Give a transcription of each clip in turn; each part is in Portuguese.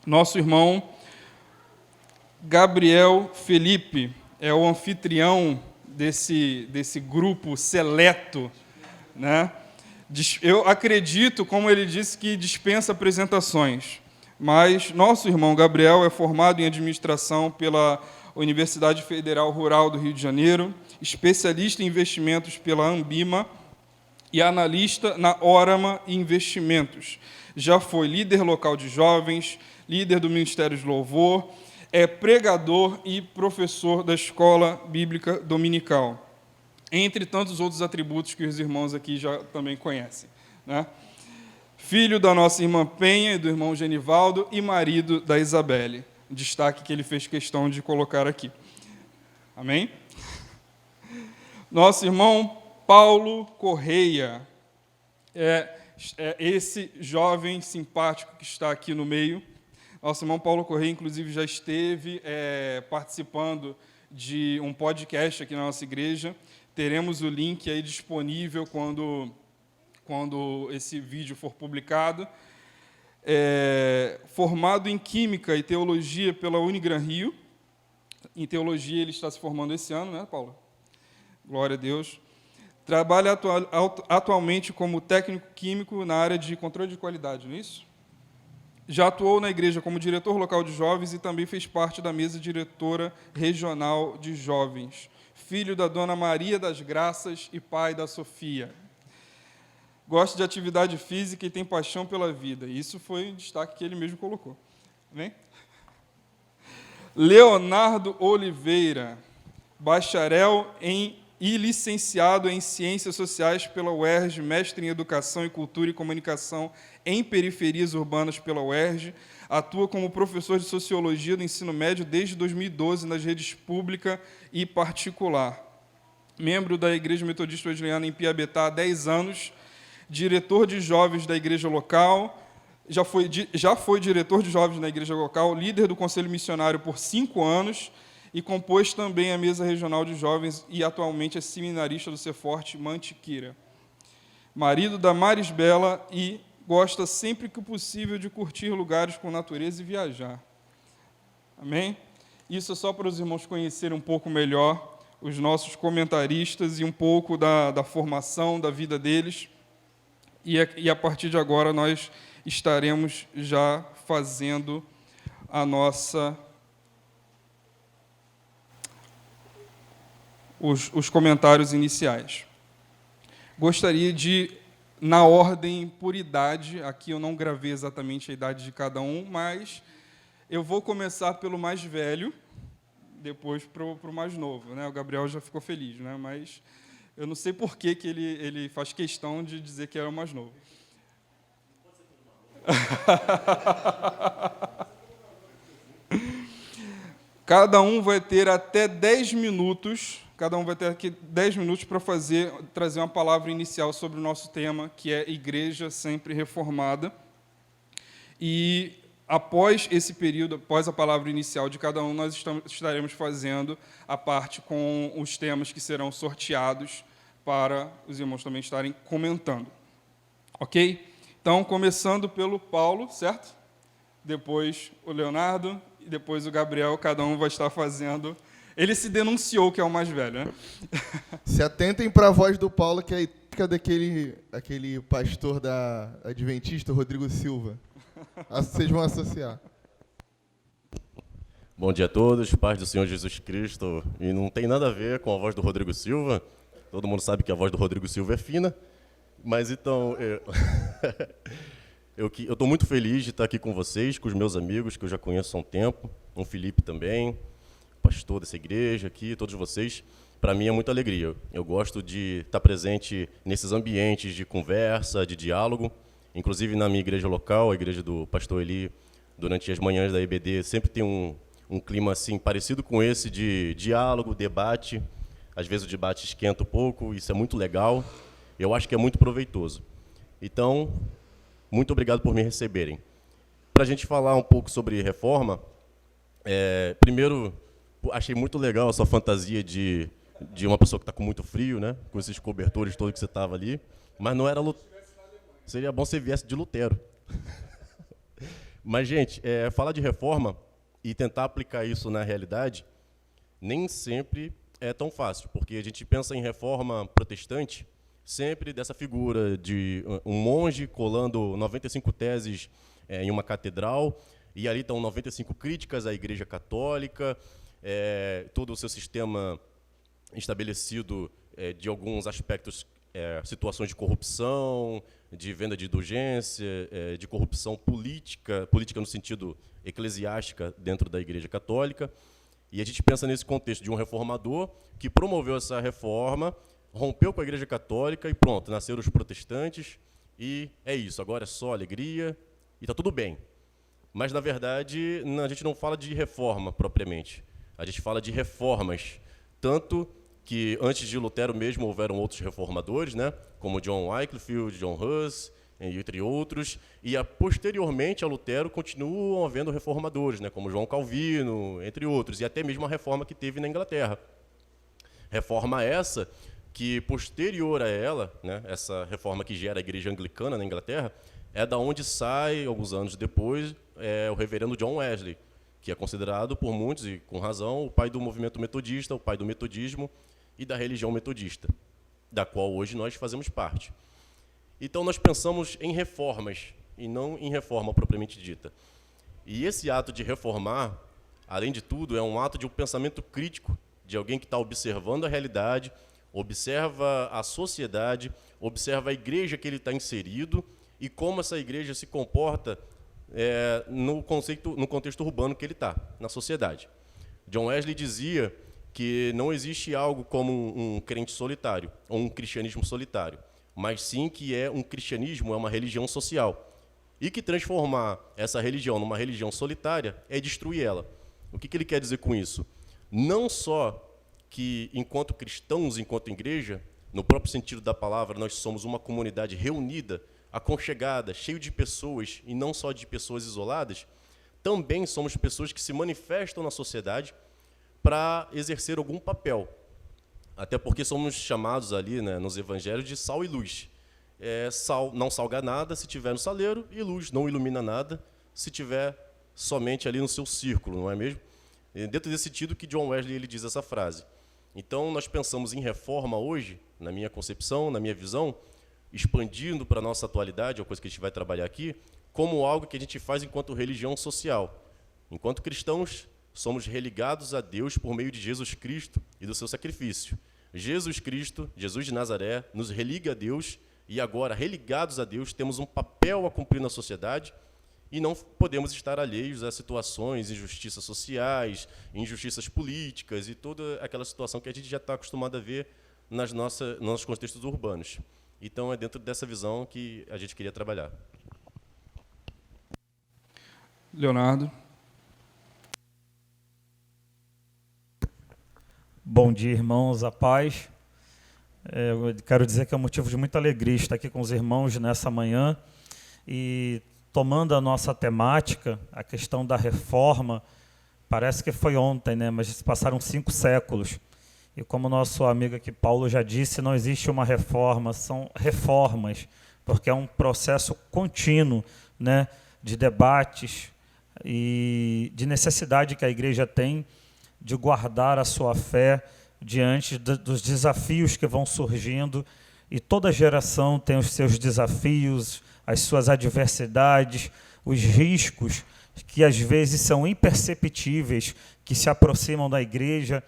Nosso irmão Gabriel Felipe é o anfitrião desse grupo seleto, né? Eu acredito, como ele disse, que dispensa apresentações, mas nosso irmão Gabriel é formado em administração pela Universidade Federal Rural do Rio de Janeiro, especialista em investimentos pela Ambima e analista na Orama Investimentos. Já foi líder local de jovens, líder do Ministério de Louvor, é pregador e professor da Escola Bíblica Dominical, entre tantos outros atributos que os irmãos aqui já também conhecem, né? Filho da nossa irmã Penha e do irmão Genivaldo e marido da Isabelle. Destaque que ele fez questão de colocar aqui. Amém? Nosso irmão Paulo Correia é esse jovem simpático que está aqui no meio. Nosso irmão Paulo Correia, inclusive, já esteve participando de um podcast aqui na nossa igreja. Teremos o link aí disponível quando esse vídeo for publicado. Formado em Química e Teologia pela Unigran Rio. Em Teologia ele está se formando esse ano, né, Paulo? Glória a Deus. Trabalha atualmente como técnico químico na área de controle de qualidade, não é isso? Já atuou na igreja como diretor local de jovens e também fez parte da mesa diretora regional de jovens. Filho da dona Maria das Graças e pai da Sofia. Gosta de atividade física e tem paixão pela vida. Isso foi um destaque que ele mesmo colocou. Amém? Leonardo Oliveira, bacharel e licenciado em Ciências Sociais pela UERJ, mestre em Educação e Cultura e Comunicação em Periferias Urbanas pela UERJ, atua como professor de Sociologia do ensino médio desde 2012 nas redes pública e particular. Membro da Igreja Metodista Wesleyana em Piabetá há 10 anos, diretor de jovens da igreja local, já foi diretor de jovens na igreja local, líder do Conselho Missionário por 5 anos, e compôs também a mesa regional de jovens e atualmente é seminarista do Ceforte Mantiqueira. Marido da Maris Bela e gosta sempre que possível de curtir lugares com natureza e viajar. Amém? Isso é só para os irmãos conhecerem um pouco melhor os nossos comentaristas e um pouco da formação, da vida deles. E a partir de agora nós estaremos já fazendo os comentários iniciais. Gostaria de, na ordem por idade, aqui eu não gravei exatamente a idade de cada um, mas eu vou começar pelo mais velho, depois para o mais novo, né? O Gabriel já ficou feliz, né? Mas eu não sei por que ele faz questão de dizer que era o mais novo. Cada um vai ter até 10 minutos, cada um vai ter aqui 10 minutos para trazer uma palavra inicial sobre o nosso tema, que é Igreja Sempre Reformada. E após esse período, após a palavra inicial de cada um, nós estaremos fazendo a parte com os temas que serão sorteados para os irmãos também estarem comentando. Ok? Então, começando pelo Paulo, certo? Depois o Leonardo e depois o Gabriel, cada um vai estar fazendo. Ele se denunciou que é o mais velho, né? Se atentem para a voz do Paulo, que é a típica daquele pastor da Adventista, Rodrigo Silva. Vocês vão associar. Bom dia a todos, paz do Senhor Jesus Cristo. E não tem nada a ver com a voz do Rodrigo Silva. Todo mundo sabe que a voz do Rodrigo Silva é fina. Mas então, eu estou muito feliz de estar aqui com vocês, com os meus amigos, que eu já conheço há um tempo. O Felipe também, pastor dessa igreja aqui, todos vocês. Para mim é muita alegria. Eu gosto de estar presente nesses ambientes de conversa, de diálogo. Inclusive na minha igreja local, a igreja do pastor Eli, durante as manhãs da EBD, sempre tem um clima assim parecido com esse de diálogo, debate. Às vezes o debate esquenta um pouco, isso é muito legal. Eu acho que é muito proveitoso. Então, muito obrigado por me receberem. Para a gente falar um pouco sobre reforma, primeiro, achei muito legal a sua fantasia de uma pessoa que está com muito frio, né? Com esses cobertores todos que você estava ali. Mas não era... Seria bom se viesse de Lutero. Mas, gente, falar de reforma e tentar aplicar isso na realidade nem sempre é tão fácil, porque a gente pensa em reforma protestante sempre dessa figura de um monge colando 95 teses em uma catedral, e ali estão 95 críticas à Igreja Católica, todo o seu sistema estabelecido de alguns aspectos, situações de corrupção, de venda de indulgência, de corrupção política no sentido eclesiástica dentro da Igreja Católica. E a gente pensa nesse contexto de um reformador que promoveu essa reforma, rompeu com a Igreja Católica e pronto, nasceram os protestantes, e é isso, agora é só alegria e está tudo bem. Mas, na verdade, a gente não fala de reforma propriamente, a gente fala de reformas, tanto que antes de Lutero mesmo houveram outros reformadores, né, como John Wycliffe, John Hus, entre outros, e posteriormente a Lutero continuam havendo reformadores, né, como João Calvino, entre outros, e até mesmo a reforma que teve na Inglaterra. Reforma essa que, posterior a ela, né, essa reforma que gera a Igreja Anglicana na Inglaterra, é da onde sai, alguns anos depois, o reverendo John Wesley, que é considerado por muitos, e com razão, o pai do movimento metodista, o pai do metodismo e da religião metodista, da qual hoje nós fazemos parte. Então, nós pensamos em reformas, e não em reforma propriamente dita. E esse ato de reformar, além de tudo, é um ato de um pensamento crítico, de alguém que está observando a realidade, observa a sociedade, observa a igreja que ele está inserido e como essa igreja se comporta no contexto urbano que ele está, na sociedade. John Wesley dizia que não existe algo como um crente solitário, ou um cristianismo solitário, mas sim que um cristianismo é uma religião social. E que transformar essa religião numa religião solitária é destruir ela. O que ele quer dizer com isso? Não só que, enquanto cristãos, enquanto igreja, no próprio sentido da palavra, nós somos uma comunidade reunida, aconchegada, cheio de pessoas, e não só de pessoas isoladas, também somos pessoas que se manifestam na sociedade para exercer algum papel. Até porque somos chamados ali, né, nos evangelhos, de sal e luz. Sal não salga nada se tiver no saleiro, e luz não ilumina nada se tiver somente ali no seu círculo, não é mesmo? E dentro desse sentido que John Wesley ele diz essa frase. Então, nós pensamos em reforma hoje, na minha concepção, na minha visão, expandindo para a nossa atualidade, é uma coisa que a gente vai trabalhar aqui, como algo que a gente faz enquanto religião social. Enquanto cristãos, somos religados a Deus por meio de Jesus Cristo e do seu sacrifício. Jesus Cristo, Jesus de Nazaré, nos religa a Deus e agora, religados a Deus, temos um papel a cumprir na sociedade e não podemos estar alheios a situações, injustiças sociais, injustiças políticas e toda aquela situação que a gente já está acostumado a ver nos nossos contextos urbanos. Então, é dentro dessa visão que a gente queria trabalhar. Leonardo. Bom dia, irmãos, a paz. Eu quero dizer que é um motivo de muita alegria estar aqui com os irmãos nessa manhã e tomando a nossa temática, a questão da reforma, parece que foi ontem, né? Mas se passaram 5 séculos. E como nosso amigo aqui, Paulo, já disse, não existe uma reforma, são reformas, porque é um processo contínuo, né, de debates e de necessidade que a igreja tem de guardar a sua fé diante dos desafios que vão surgindo, e toda geração tem os seus desafios, as suas adversidades, os riscos que às vezes são imperceptíveis, que se aproximam da igreja,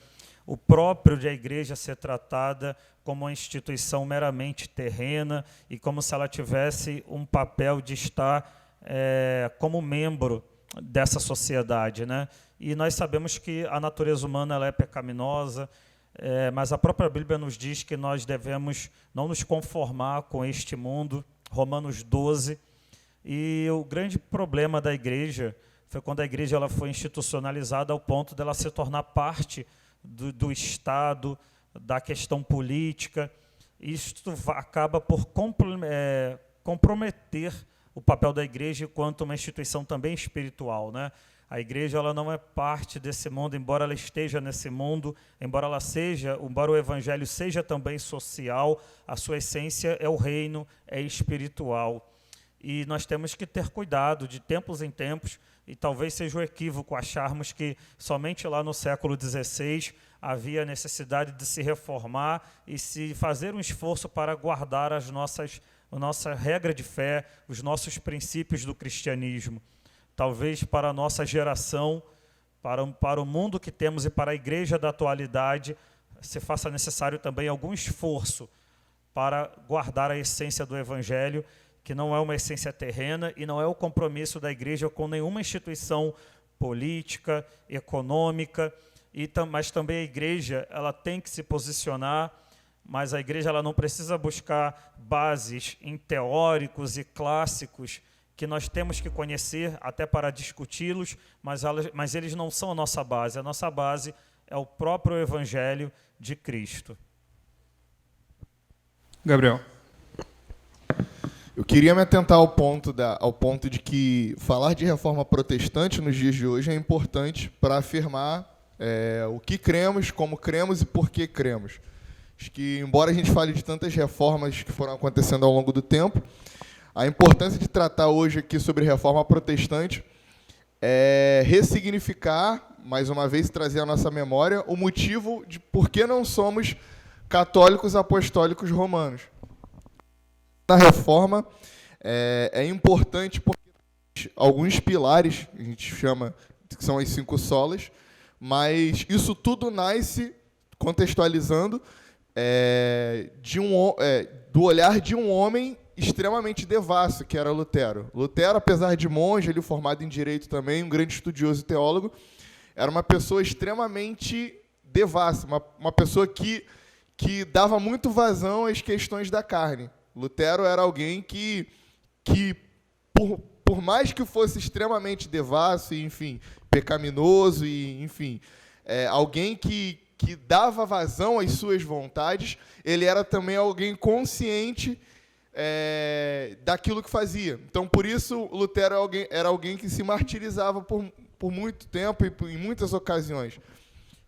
o próprio de a igreja ser tratada como uma instituição meramente terrena e como se ela tivesse um papel de estar como membro dessa sociedade, né? E nós sabemos que a natureza humana ela é pecaminosa, mas a própria Bíblia nos diz que nós devemos não nos conformar com este mundo, Romanos 12, e o grande problema da igreja foi quando a igreja ela foi institucionalizada ao ponto dela se tornar parte do Estado, da questão política. Isto acaba por comprometer o papel da igreja enquanto uma instituição também espiritual, né? A igreja ela não é parte desse mundo, embora ela esteja nesse mundo, embora o evangelho seja também social, a sua essência é o reino, é espiritual. e nós temos que ter cuidado de tempos em tempos, e talvez seja um equívoco acharmos que somente lá no século XVI havia necessidade de se reformar e se fazer um esforço para guardar a nossa regra de fé, os nossos princípios do cristianismo. Talvez para a nossa geração, para o mundo que temos e para a igreja da atualidade, se faça necessário também algum esforço para guardar a essência do Evangelho, que não é uma essência terrena e não é o compromisso da igreja com nenhuma instituição política, econômica, mas também a igreja ela tem que se posicionar, mas a igreja ela não precisa buscar bases em teóricos e clássicos que nós temos que conhecer até para discuti-los, mas eles não são a nossa base é o próprio Evangelho de Cristo. Gabriel. Eu queria me atentar ao ponto de que falar de reforma protestante nos dias de hoje é importante para afirmar o que cremos, como cremos e por que cremos. Acho que, embora a gente fale de tantas reformas que foram acontecendo ao longo do tempo, a importância de tratar hoje aqui sobre reforma protestante é ressignificar, mais uma vez, trazer à nossa memória o motivo de por que não somos católicos apostólicos romanos. Na reforma é importante porque alguns pilares, a gente chama, que são as 5 solas, mas isso tudo nasce, contextualizando, do olhar de um homem extremamente devasso, que era Lutero. Lutero, apesar de monge, ele formado em direito também, um grande estudioso e teólogo, era uma pessoa extremamente devassa, uma pessoa que dava muito vazão às questões da carne. Lutero era alguém que por mais que fosse extremamente devasso e, enfim, pecaminoso e, enfim, alguém que dava vazão às suas vontades, ele era também alguém consciente daquilo que fazia. Então, por isso, Lutero era alguém que se martirizava por muito tempo e em muitas ocasiões.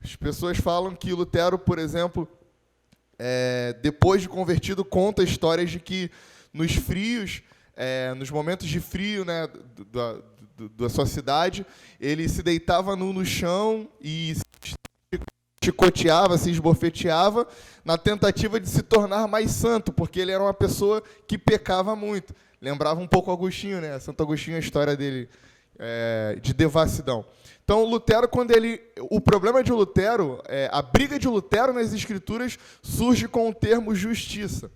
As pessoas falam que Lutero, por exemplo, depois de convertido, conta histórias de que nos frios, nos momentos de frio, né, da sua cidade, ele se deitava nu no chão e se chicoteava, se esbofeteava, na tentativa de se tornar mais santo, porque ele era uma pessoa que pecava muito. Lembrava um pouco Agostinho, né? Santo Agostinho, a história dele de devassidão. Então, Lutero, o problema de Lutero, a briga de Lutero nas Escrituras surge com o termo justiça.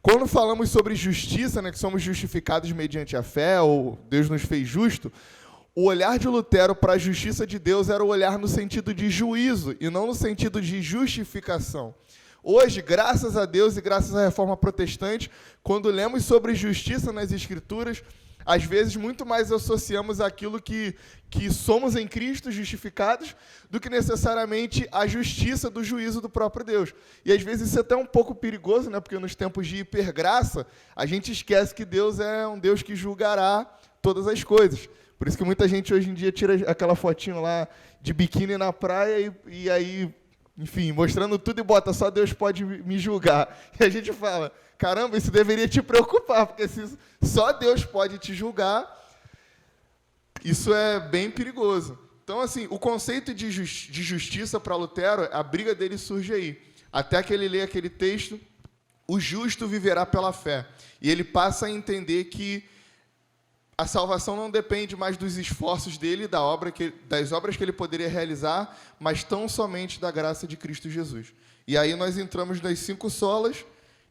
Quando falamos sobre justiça, né, que somos justificados mediante a fé, ou Deus nos fez justo, o olhar de Lutero para a justiça de Deus era o olhar no sentido de juízo e não no sentido de justificação. Hoje, graças a Deus e graças à reforma protestante, quando lemos sobre justiça nas Escrituras, às vezes muito mais associamos aquilo que somos em Cristo justificados do que necessariamente a justiça do juízo do próprio Deus. E às vezes isso é até um pouco perigoso, né? Porque nos tempos de hipergraça, a gente esquece que Deus é um Deus que julgará todas as coisas. Por isso que muita gente hoje em dia tira aquela fotinho lá de biquíni na praia e aí, enfim, mostrando tudo e bota, só Deus pode me julgar. E a gente fala, caramba, isso deveria te preocupar, porque se só Deus pode te julgar, isso é bem perigoso. Então, assim, o conceito de justiça para Lutero, a briga dele surge aí. Até que ele lê aquele texto, o justo viverá pela fé. E ele passa a entender que a salvação não depende mais dos esforços dele, das obras que ele poderia realizar, mas tão somente da graça de Cristo Jesus. E aí nós entramos nas 5 solas,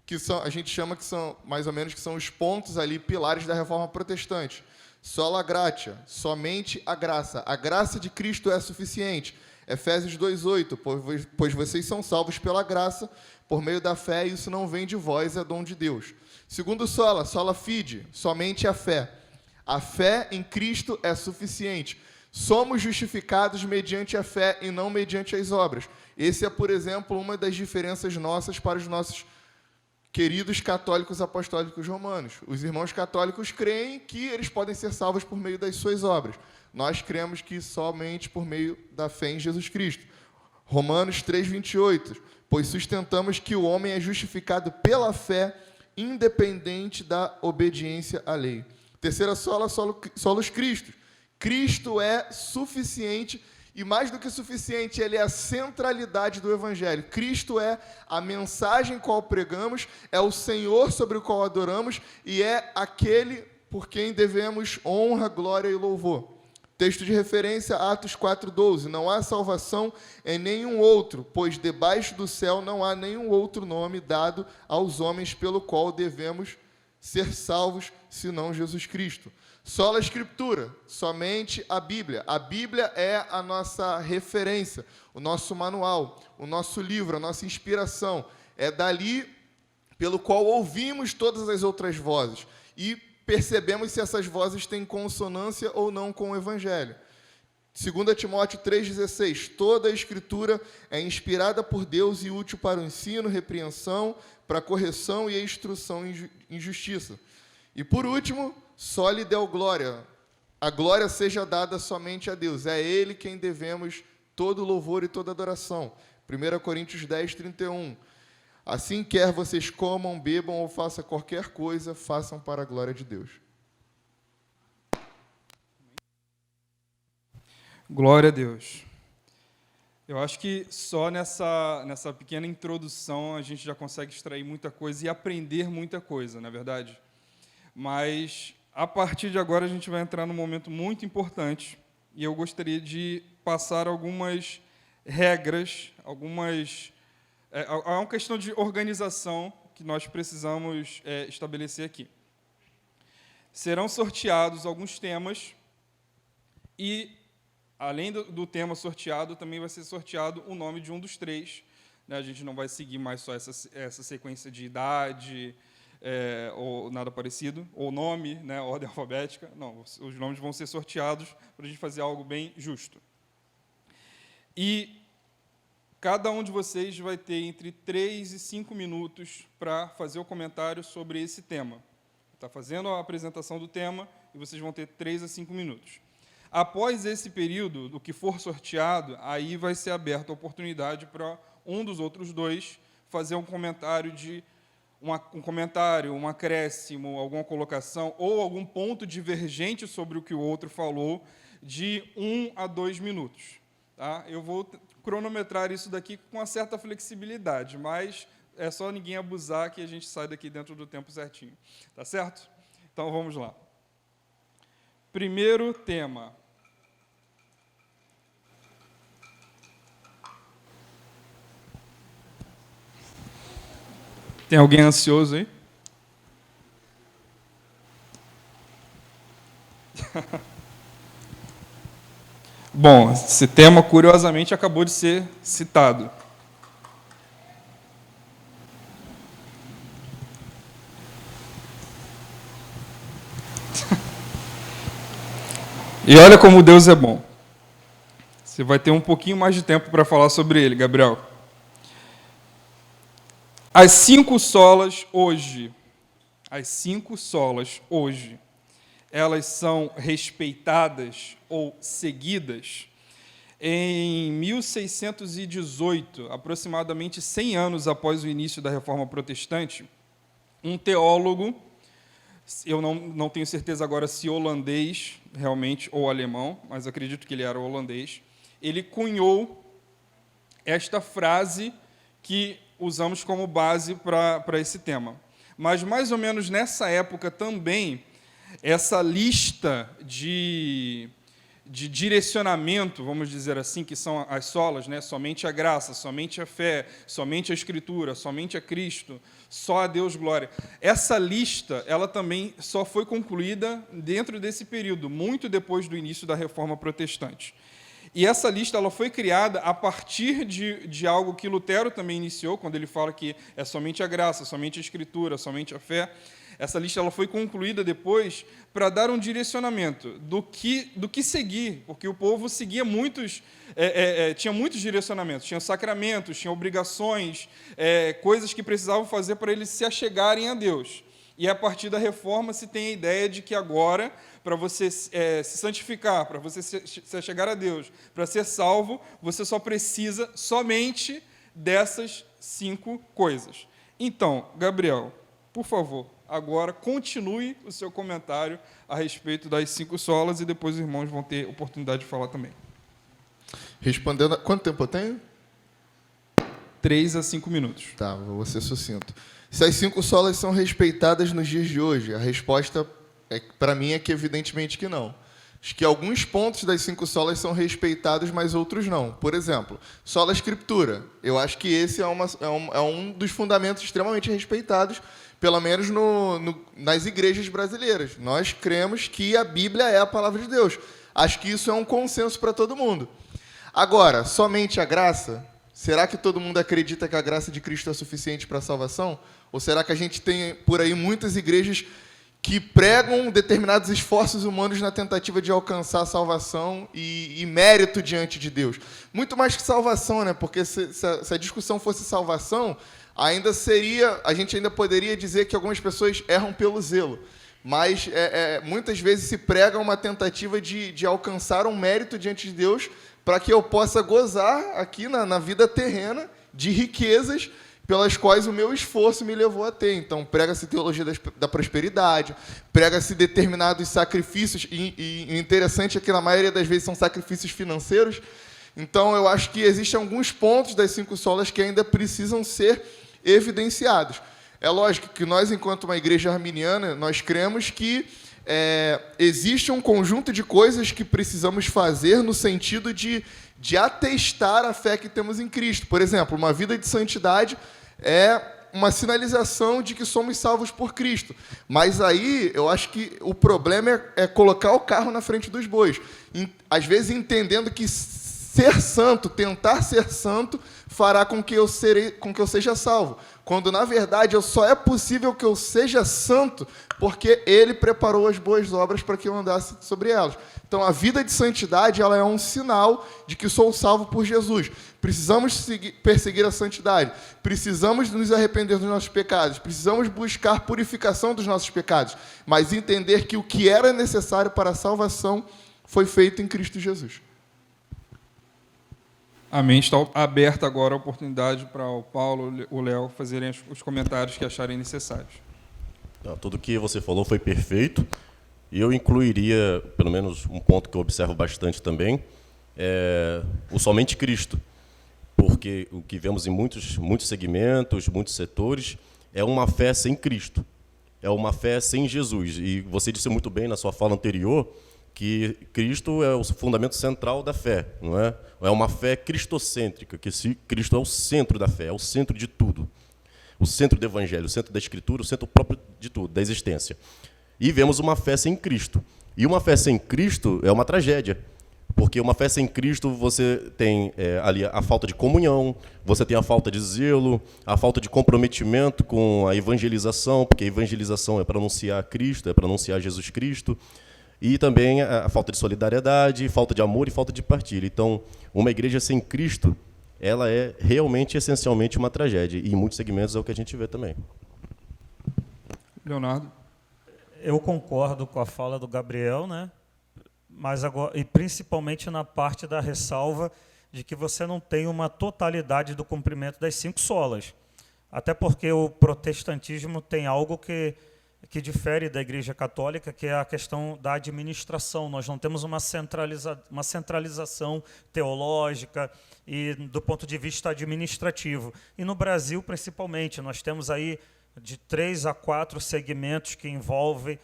que a gente chama que são, mais ou menos, que são os pontos ali, pilares da reforma protestante. Sola gratia, somente a graça. A graça de Cristo é suficiente. Efésios 2:8, pois vocês são salvos pela graça, por meio da fé, e isso não vem de vós, é dom de Deus. Segundo sola fide, somente a fé. A fé em Cristo é suficiente. Somos justificados mediante a fé e não mediante as obras. Esse é, por exemplo, uma das diferenças nossas para os nossos queridos católicos apostólicos romanos. Os irmãos católicos creem que eles podem ser salvos por meio das suas obras. Nós cremos que somente por meio da fé em Jesus Cristo. Romanos 3:28. Pois sustentamos que o homem é justificado pela fé, independente da obediência à lei. Terceira sola, solos Cristo. Cristo é suficiente, e mais do que suficiente, ele é a centralidade do Evangelho. Cristo é a mensagem qual pregamos, é o Senhor sobre o qual adoramos, e é aquele por quem devemos honra, glória e louvor. Texto de referência, Atos 4,12. Não há salvação em nenhum outro, pois debaixo do céu não há nenhum outro nome dado aos homens pelo qual devemos ser salvos, senão Jesus Cristo. Sola Escritura, somente a Bíblia. A Bíblia é a nossa referência, o nosso manual, o nosso livro, a nossa inspiração. É dali pelo qual ouvimos todas as outras vozes e percebemos se essas vozes têm consonância ou não com o Evangelho. 2 Timóteo 3,16. Toda a Escritura é inspirada por Deus e útil para o ensino, repreensão, para a correção e a instrução em justiça. E por último, só lhe deu glória. A glória seja dada somente a Deus. É a Ele quem devemos todo louvor e toda adoração. 1 Coríntios 10, 31. Assim, quer vocês comam, bebam ou façam qualquer coisa, façam para a glória de Deus. Glória a Deus. Eu acho que só nessa pequena introdução a gente já consegue extrair muita coisa e aprender muita coisa, não é verdade? Mas, a partir de agora, a gente vai entrar num momento muito importante e eu gostaria de passar algumas regras, é uma questão de organização que nós precisamos estabelecer aqui. Serão sorteados alguns temas e, além do tema sorteado, também vai ser sorteado o nome de um dos três. Né? A gente não vai seguir mais só essa sequência de idade ou nada parecido, ou nome, né, ordem alfabética. Não, os nomes vão ser sorteados para a gente fazer algo bem justo. E cada um de vocês vai ter entre 3 e 5 minutos para fazer o comentário sobre esse tema. Está fazendo a apresentação do tema e vocês vão ter 3 a 5 minutos. Após esse período, do que for sorteado, aí vai ser aberta a oportunidade para um dos outros dois fazer um comentário um acréscimo, alguma colocação ou algum ponto divergente sobre o que o outro falou de 1 a 2 minutos. Tá? Eu vou cronometrar isso daqui com uma certa flexibilidade, mas é só ninguém abusar que a gente sai daqui dentro do tempo certinho. Tá certo? Então, vamos lá. Primeiro tema. Tem alguém ansioso aí? Bom, esse tema, curiosamente, acabou de ser citado. E olha como Deus é bom. Você vai ter um pouquinho mais de tempo para falar sobre ele, Gabriel. As 5 solas hoje, elas são respeitadas ou seguidas. Em 1618, aproximadamente 100 anos após o início da Reforma Protestante, um teólogo, eu não tenho certeza agora se holandês realmente ou alemão, mas acredito que ele era holandês, ele cunhou esta frase que usamos como base para esse tema. Mas, mais ou menos nessa época também, essa lista de direcionamento, vamos dizer assim, que são as solas, né? Somente a graça, somente a fé, somente a Escritura, somente a Cristo, só a Deus glória. Essa lista, ela também só foi concluída dentro desse período, muito depois do início da Reforma Protestante. E essa lista ela foi criada a partir de algo que Lutero também iniciou, quando ele fala que é somente a graça, somente a Escritura, somente a fé. Essa lista ela foi concluída depois para dar um direcionamento do que seguir, porque o povo seguia tinha muitos direcionamentos, tinha sacramentos, tinha obrigações, coisas que precisavam fazer para eles se achegarem a Deus. E a partir da reforma se tem a ideia de que agora, para você se santificar, para você se achegar a Deus, para ser salvo, você só precisa somente dessas 5 coisas. Então, Gabriel, por favor, agora continue o seu comentário a respeito das 5 solas e depois os irmãos vão ter oportunidade de falar também. Respondendo... Quanto tempo eu tenho? 3 a 5 minutos. Tá, vou ser sucinto. Se as 5 solas são respeitadas nos dias de hoje, a resposta, para mim, é que evidentemente que não. Acho que alguns pontos das 5 solas são respeitados, mas outros não. Por exemplo, sola escritura. Eu acho que esse é um dos fundamentos extremamente respeitados, pelo menos nas igrejas brasileiras. Nós cremos que a Bíblia é a palavra de Deus. Acho que isso é um consenso para todo mundo. Agora, somente a graça? Será que todo mundo acredita que a graça de Cristo é suficiente para a salvação? Ou será que a gente tem por aí muitas igrejas que pregam determinados esforços humanos na tentativa de alcançar a salvação e mérito diante de Deus? Muito mais que salvação, né? Porque se a discussão fosse salvação, a gente ainda poderia dizer que algumas pessoas erram pelo zelo. Mas muitas vezes se prega uma tentativa de alcançar um mérito diante de Deus para que eu possa gozar aqui na vida terrena de riquezas pelas quais o meu esforço me levou a ter. Então, prega-se teologia da prosperidade, prega-se determinados sacrifícios, e o interessante é que, na maioria das vezes, são sacrifícios financeiros. Então, eu acho que existem alguns pontos das 5 solas que ainda precisam ser evidenciados. É lógico que nós, enquanto uma igreja arminiana, nós cremos que existe um conjunto de coisas que precisamos fazer no sentido de atestar a fé que temos em Cristo. Por exemplo, uma vida de santidade é uma sinalização de que somos salvos por Cristo. Mas aí, eu acho que o problema é colocar o carro na frente dos bois. Às vezes, entendendo que ser santo, tentar ser santo, fará com que eu seja salvo. Quando, na verdade, só é possível que eu seja santo porque Ele preparou as boas obras para que eu andasse sobre elas. Então, a vida de santidade ela é um sinal de que sou salvo por Jesus. Precisamos perseguir a santidade. Precisamos nos arrepender dos nossos pecados. Precisamos buscar purificação dos nossos pecados. Mas entender que o que era necessário para a salvação foi feito em Cristo Jesus. Amém. Está aberta agora a oportunidade para o Paulo e o Léo fazerem os comentários que acharem necessários. Tudo o que você falou foi perfeito. E eu incluiria, pelo menos um ponto que eu observo bastante também, o somente Cristo. Porque o que vemos em muitos segmentos, muitos setores, é uma fé sem Cristo. É uma fé sem Jesus. E você disse muito bem na sua fala anterior que Cristo é o fundamento central da fé, não é? É uma fé cristocêntrica, que Cristo é o centro da fé, é o centro de tudo. O centro do Evangelho, o centro da Escritura, o centro próprio de tudo, da existência. E vemos uma fé sem Cristo. E uma fé sem Cristo é uma tragédia, porque uma fé sem Cristo você tem ali a falta de comunhão, você tem a falta de zelo, a falta de comprometimento com a evangelização, porque a evangelização é para anunciar Cristo, é para anunciar Jesus Cristo, e também a falta de solidariedade, falta de amor e falta de partilha. Então, uma igreja sem Cristo, ela é realmente, essencialmente, uma tragédia. E em muitos segmentos é o que a gente vê também. Leonardo? Eu concordo com a fala do Gabriel, né? Mas agora, e principalmente na parte da ressalva de que você não tem uma totalidade do cumprimento das 5 solas. Até porque o protestantismo tem algo que difere da Igreja Católica, que é a questão da administração. Nós não temos uma centralização teológica e do ponto de vista administrativo. E no Brasil, principalmente, nós temos aí de 3 a 4 segmentos que envolvem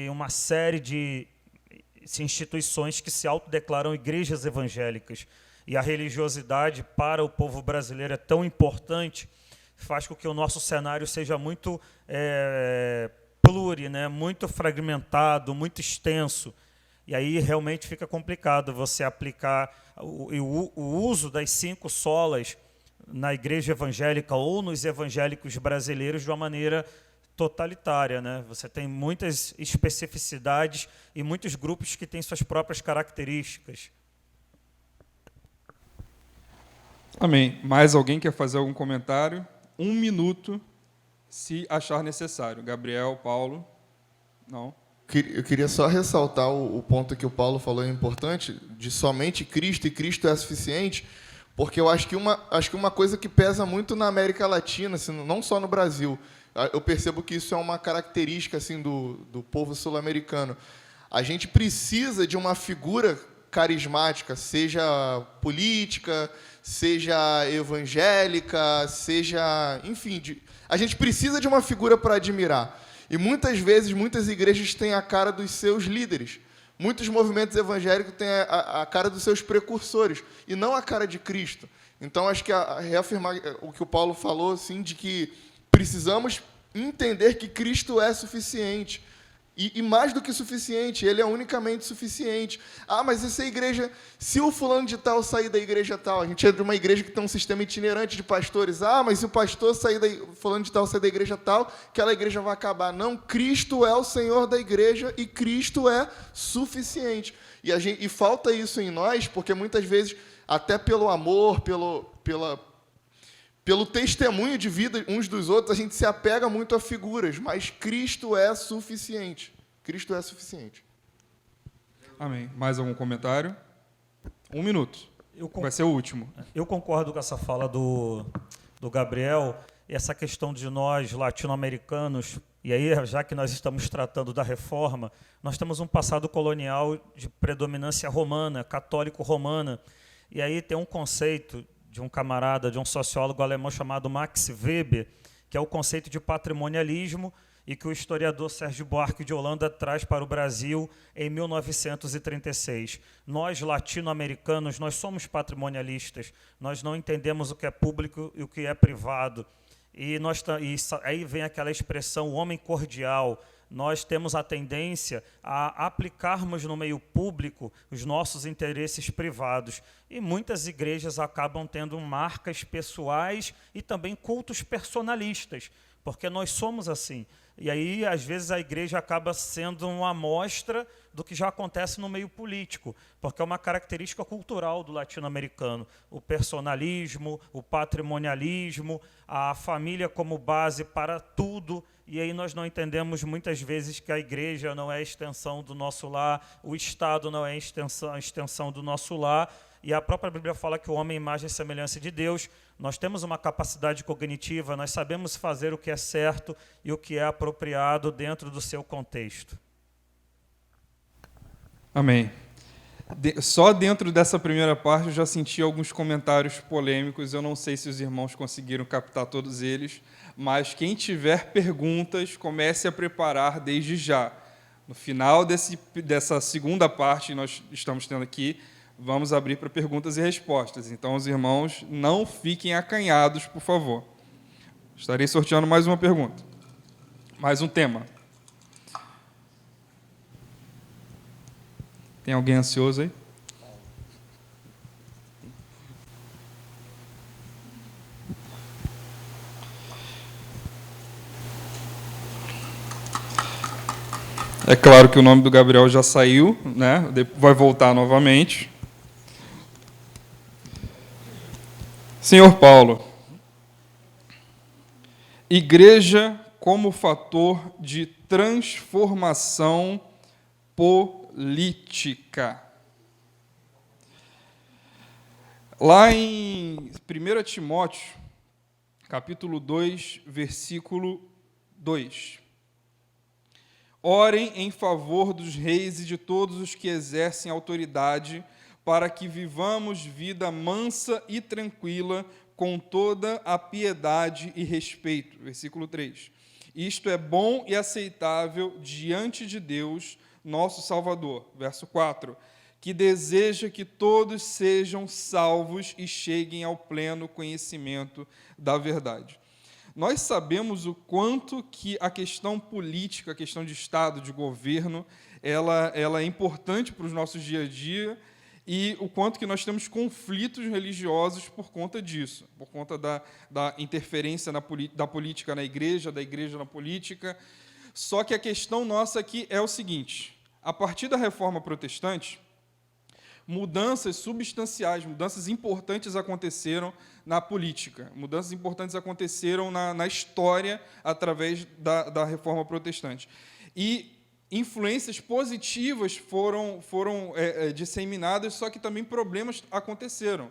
uma série de instituições que se autodeclaram igrejas evangélicas. E a religiosidade para o povo brasileiro é tão importante, faz com que o nosso cenário seja muito né? Muito fragmentado, muito extenso. E aí realmente fica complicado você aplicar o uso das 5 solas na igreja evangélica ou nos evangélicos brasileiros de uma maneira totalitária, né? Você tem muitas especificidades e muitos grupos que têm suas próprias características. Amém. Mais alguém quer fazer algum comentário? 1 minuto, se achar necessário. Gabriel, Paulo? Não? Eu queria só ressaltar o ponto que o Paulo falou é importante, de somente Cristo e Cristo é suficiente, porque eu acho que uma coisa que pesa muito na América Latina, não só no Brasil, Eu percebo que isso é uma característica assim do povo sul-americano. A gente precisa de uma figura carismática, seja política, seja evangélica, seja... Enfim, a gente precisa de uma figura para admirar. E muitas vezes, muitas igrejas têm a cara dos seus líderes. Muitos movimentos evangélicos têm a cara dos seus precursores, e não a cara de Cristo. Então, acho que reafirmar o que o Paulo falou, assim, de que precisamos entender que Cristo é suficiente. E mais do que suficiente, ele é unicamente suficiente. Ah, mas essa igreja, se o fulano de tal sair da igreja tal, a gente é de uma igreja que tem um sistema itinerante de pastores. Ah, mas se o pastor fulano de tal sair da igreja tal, aquela igreja vai acabar. Não, Cristo é o Senhor da igreja e Cristo é suficiente. E falta isso em nós, porque muitas vezes, até pelo amor, pelo testemunho de vida uns dos outros, a gente se apega muito a figuras, mas Cristo é suficiente. Cristo é suficiente. Amém. Mais algum comentário? 1 minuto. Vai ser o último. Eu concordo com essa fala do Gabriel, e essa questão de nós, latino-americanos, e aí, já que nós estamos tratando da reforma, nós temos um passado colonial de predominância romana, católico-romana, e aí tem um conceito de um camarada, de um sociólogo alemão chamado Max Weber, que é o conceito de patrimonialismo e que o historiador Sérgio Buarque de Holanda traz para o Brasil em 1936. Nós, latino-americanos, nós somos patrimonialistas, nós não entendemos o que é público e o que é privado. E aí vem aquela expressão, o homem cordial. Nós temos a tendência a aplicarmos no meio público os nossos interesses privados. E muitas igrejas acabam tendo marcas pessoais e também cultos personalistas, porque nós somos assim. E aí, às vezes, a igreja acaba sendo uma amostra do que já acontece no meio político, porque é uma característica cultural do latino-americano. O personalismo, o patrimonialismo, a família como base para tudo. E aí nós não entendemos muitas vezes que a igreja não é a extensão do nosso lar, o Estado não é a extensão do nosso lar, e a própria Bíblia fala que o homem é imagem e semelhança de Deus. Nós temos uma capacidade cognitiva, nós sabemos fazer o que é certo e o que é apropriado dentro do seu contexto. Amém. Só dentro dessa primeira parte eu já senti alguns comentários polêmicos, eu não sei se os irmãos conseguiram captar todos eles, mas quem tiver perguntas, comece a preparar desde já. No final dessa segunda parte que nós estamos tendo aqui, vamos abrir para perguntas e respostas. Então, os irmãos, não fiquem acanhados, por favor. Estarei sorteando mais uma pergunta. Mais um tema. Tem alguém ansioso aí? É claro que o nome do Gabriel já saiu, né? Vai voltar novamente. Senhor Paulo, igreja como fator de transformação política. Lá em 1 Timóteo, capítulo 2, versículo 2. Orem em favor dos reis e de todos os que exercem autoridade, para que vivamos vida mansa e tranquila, com toda a piedade e respeito. Versículo 3. Isto é bom e aceitável diante de Deus, nosso Salvador. Verso 4. Que deseja que todos sejam salvos e cheguem ao pleno conhecimento da verdade. Nós sabemos o quanto que a questão política, a questão de Estado, de governo, ela é importante para os nossos dia a dia, e o quanto que nós temos conflitos religiosos por conta disso, por conta da interferência da política na igreja, da igreja na política. Só que a questão nossa aqui é o seguinte: a partir da Reforma Protestante, mudanças substanciais, mudanças importantes aconteceram na política, mudanças importantes aconteceram na história através da Reforma Protestante. E influências positivas foram disseminadas, só que também problemas aconteceram,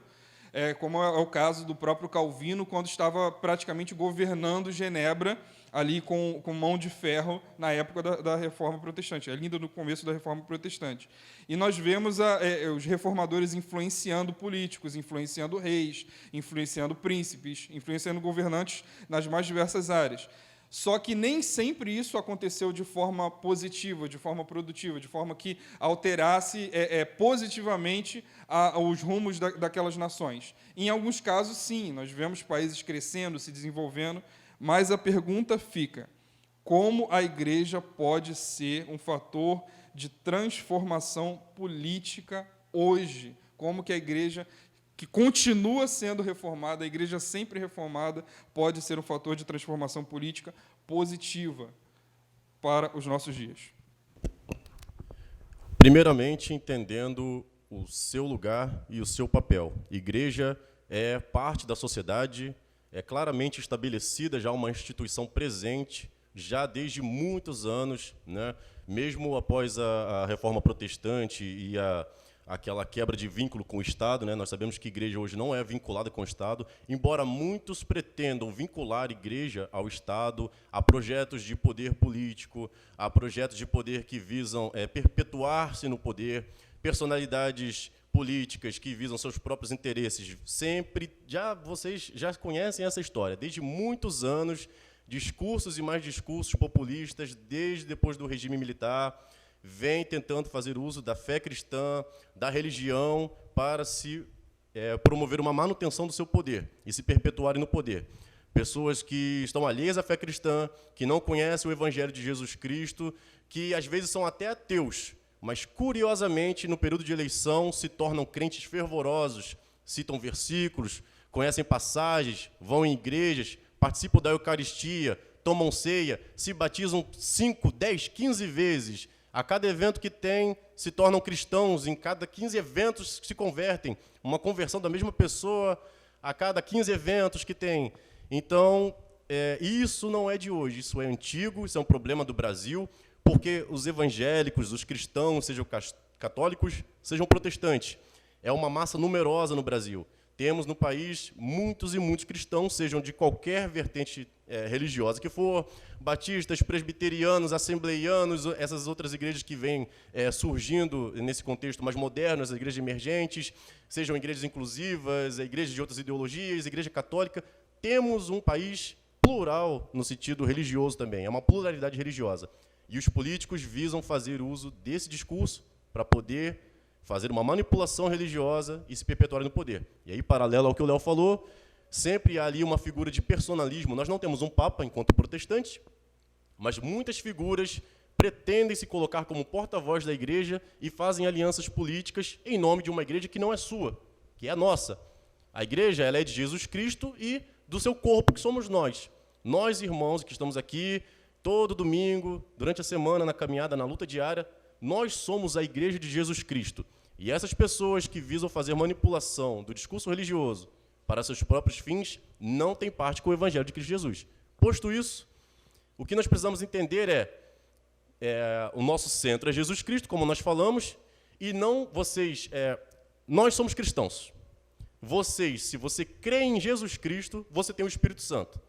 como é o caso do próprio Calvino, quando estava praticamente governando Genebra, ali com mão de ferro na época da Reforma Protestante, ainda no começo da Reforma Protestante. E nós vemos os reformadores influenciando políticos, influenciando reis, influenciando príncipes, influenciando governantes nas mais diversas áreas. Só que nem sempre isso aconteceu de forma positiva, de forma produtiva, de forma que alterasse positivamente os rumos daquelas nações. Em alguns casos, sim, nós vemos países crescendo, se desenvolvendo, mas a pergunta fica: como a igreja pode ser um fator de transformação política hoje? Como que a igreja, que continua sendo reformada, a igreja sempre reformada, pode ser um fator de transformação política positiva para os nossos dias? Primeiramente, entendendo o seu lugar e o seu papel. Igreja é parte da sociedade, é claramente estabelecida já uma instituição presente, já desde muitos anos, né? Mesmo após a Reforma Protestante e aquela quebra de vínculo com o Estado, né? Nós sabemos que a igreja hoje não é vinculada com o Estado, embora muitos pretendam vincular a igreja ao Estado, a projetos de poder político, a projetos de poder que visam perpetuar-se no poder, personalidades políticas que visam seus próprios interesses. Sempre, vocês já conhecem essa história, desde muitos anos, discursos e mais discursos populistas, desde depois do regime militar, vem tentando fazer uso da fé cristã, da religião, para se promover uma manutenção do seu poder e se perpetuarem no poder. Pessoas que estão alheias à fé cristã, que não conhecem o Evangelho de Jesus Cristo, que às vezes são até ateus, mas, curiosamente, no período de eleição, se tornam crentes fervorosos, citam versículos, conhecem passagens, vão em igrejas, participam da Eucaristia, tomam ceia, se batizam 5, 10, 15 vezes. A cada evento que tem, se tornam cristãos. Em cada 15 eventos se convertem. Uma conversão da mesma pessoa a cada 15 eventos que tem. Então, isso não é de hoje, isso é antigo, isso é um problema do Brasil, porque os evangélicos, os cristãos, sejam católicos, sejam protestantes, é uma massa numerosa no Brasil. Temos no país muitos e muitos cristãos, sejam de qualquer vertente religiosa que for, batistas, presbiterianos, assembleianos, essas outras igrejas que vêm surgindo nesse contexto mais moderno, as igrejas emergentes, sejam igrejas inclusivas, igrejas de outras ideologias, igreja católica. Temos um país plural no sentido religioso também, é uma pluralidade religiosa. E os políticos visam fazer uso desse discurso para poder fazer uma manipulação religiosa e se perpetuar no poder. E aí, paralelo ao que o Léo falou, sempre há ali uma figura de personalismo. Nós não temos um papa enquanto protestantes, mas muitas figuras pretendem se colocar como porta-voz da igreja e fazem alianças políticas em nome de uma igreja que não é sua, que é a nossa. A igreja, ela é de Jesus Cristo e do seu corpo, que somos nós. Nós, irmãos, que estamos aqui todo domingo, durante a semana, na caminhada, na luta diária, nós somos a igreja de Jesus Cristo. E essas pessoas que visam fazer manipulação do discurso religioso para seus próprios fins, não têm parte com o Evangelho de Cristo Jesus. Posto isso, o que nós precisamos entender o nosso centro é Jesus Cristo, como nós falamos, e não vocês. Nós somos cristãos. Se você crê em Jesus Cristo, você tem o Espírito Santo.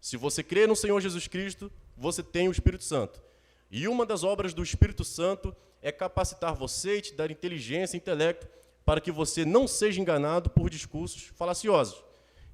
Se você crê no Senhor Jesus Cristo, você tem o Espírito Santo. E uma das obras do Espírito Santo é capacitar você e te dar inteligência e intelecto para que você não seja enganado por discursos falaciosos.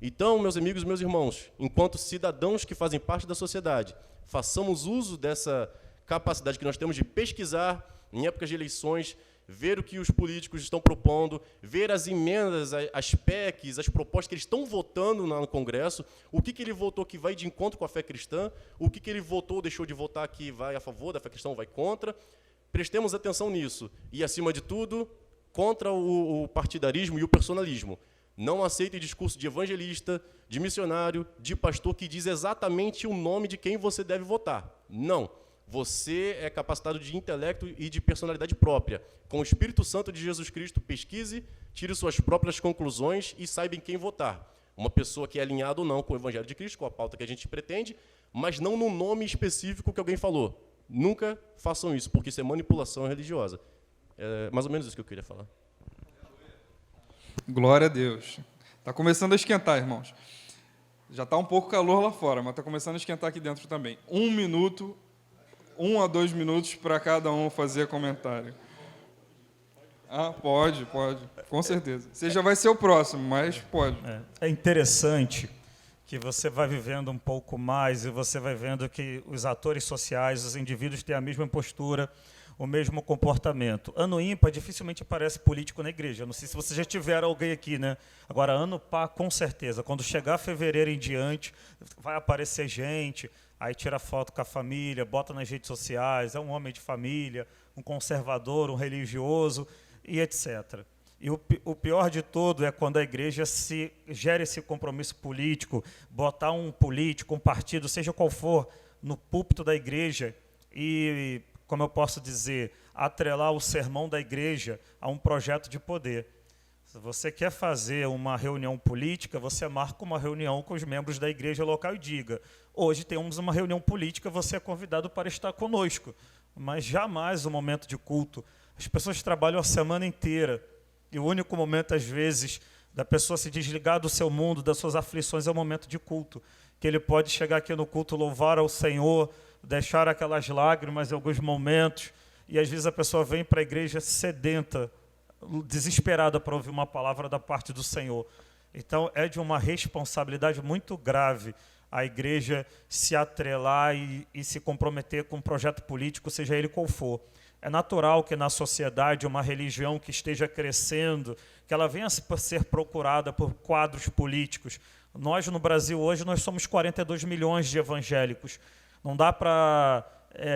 Então, meus amigos e meus irmãos, enquanto cidadãos que fazem parte da sociedade, façamos uso dessa capacidade que nós temos de pesquisar em épocas de eleições, ver o que os políticos estão propondo, ver as emendas, as PECs, as propostas que eles estão votando no Congresso, o que ele votou que vai de encontro com a fé cristã, o que ele votou, deixou de votar que vai a favor da fé cristã ou vai contra. Prestemos atenção nisso. E, acima de tudo, contra o partidarismo e o personalismo. Não aceitem discurso de evangelista, de missionário, de pastor que diz exatamente o nome de quem você deve votar. Não. Você é capacitado de intelecto e de personalidade própria. Com o Espírito Santo de Jesus Cristo, pesquise, tire suas próprias conclusões e saiba em quem votar. Uma pessoa que é alinhada ou não com o Evangelho de Cristo, com a pauta que a gente pretende, mas não no nome específico que alguém falou. Nunca façam isso, porque isso é manipulação religiosa. É mais ou menos isso que eu queria falar. Glória a Deus. Está começando a esquentar, irmãos. Já está um pouco calor lá fora, mas está começando a esquentar aqui dentro também. 1 minuto, 1 a 2 minutos para cada um fazer comentário. Ah, pode, com certeza. Você já vai ser o próximo, mas pode. É interessante que você vai vivendo um pouco mais e você vai vendo que os atores sociais, os indivíduos têm a mesma postura, o mesmo comportamento. Ano ímpar dificilmente aparece político na igreja. Não sei se vocês já tiveram alguém aqui, né? Agora, ano par, com certeza. Quando chegar fevereiro em diante, vai aparecer gente, aí tira foto com a família, bota nas redes sociais, é um homem de família, um conservador, um religioso, e etc. E o pior de tudo é quando a igreja se gera esse compromisso político, botar um político, um partido, seja qual for, no púlpito da igreja e, como eu posso dizer, atrelar o sermão da igreja a um projeto de poder. Se você quer fazer uma reunião política, você marca uma reunião com os membros da igreja local e diga: hoje temos uma reunião política, você é convidado para estar conosco. Mas jamais o momento de culto. As pessoas trabalham a semana inteira e o único momento, às vezes, da pessoa se desligar do seu mundo, das suas aflições, é o momento de culto. Que ele pode chegar aqui no culto, louvar ao Senhor, deixar aquelas lágrimas em alguns momentos, e às vezes a pessoa vem para a igreja sedenta, desesperada para ouvir uma palavra da parte do Senhor. Então, é de uma responsabilidade muito grave a igreja se atrelar e se comprometer com um projeto político, seja ele qual for. É natural que na sociedade uma religião que esteja crescendo, que ela venha a ser procurada por quadros políticos. Nós, no Brasil, hoje, nós somos 42 milhões de evangélicos. Não dá para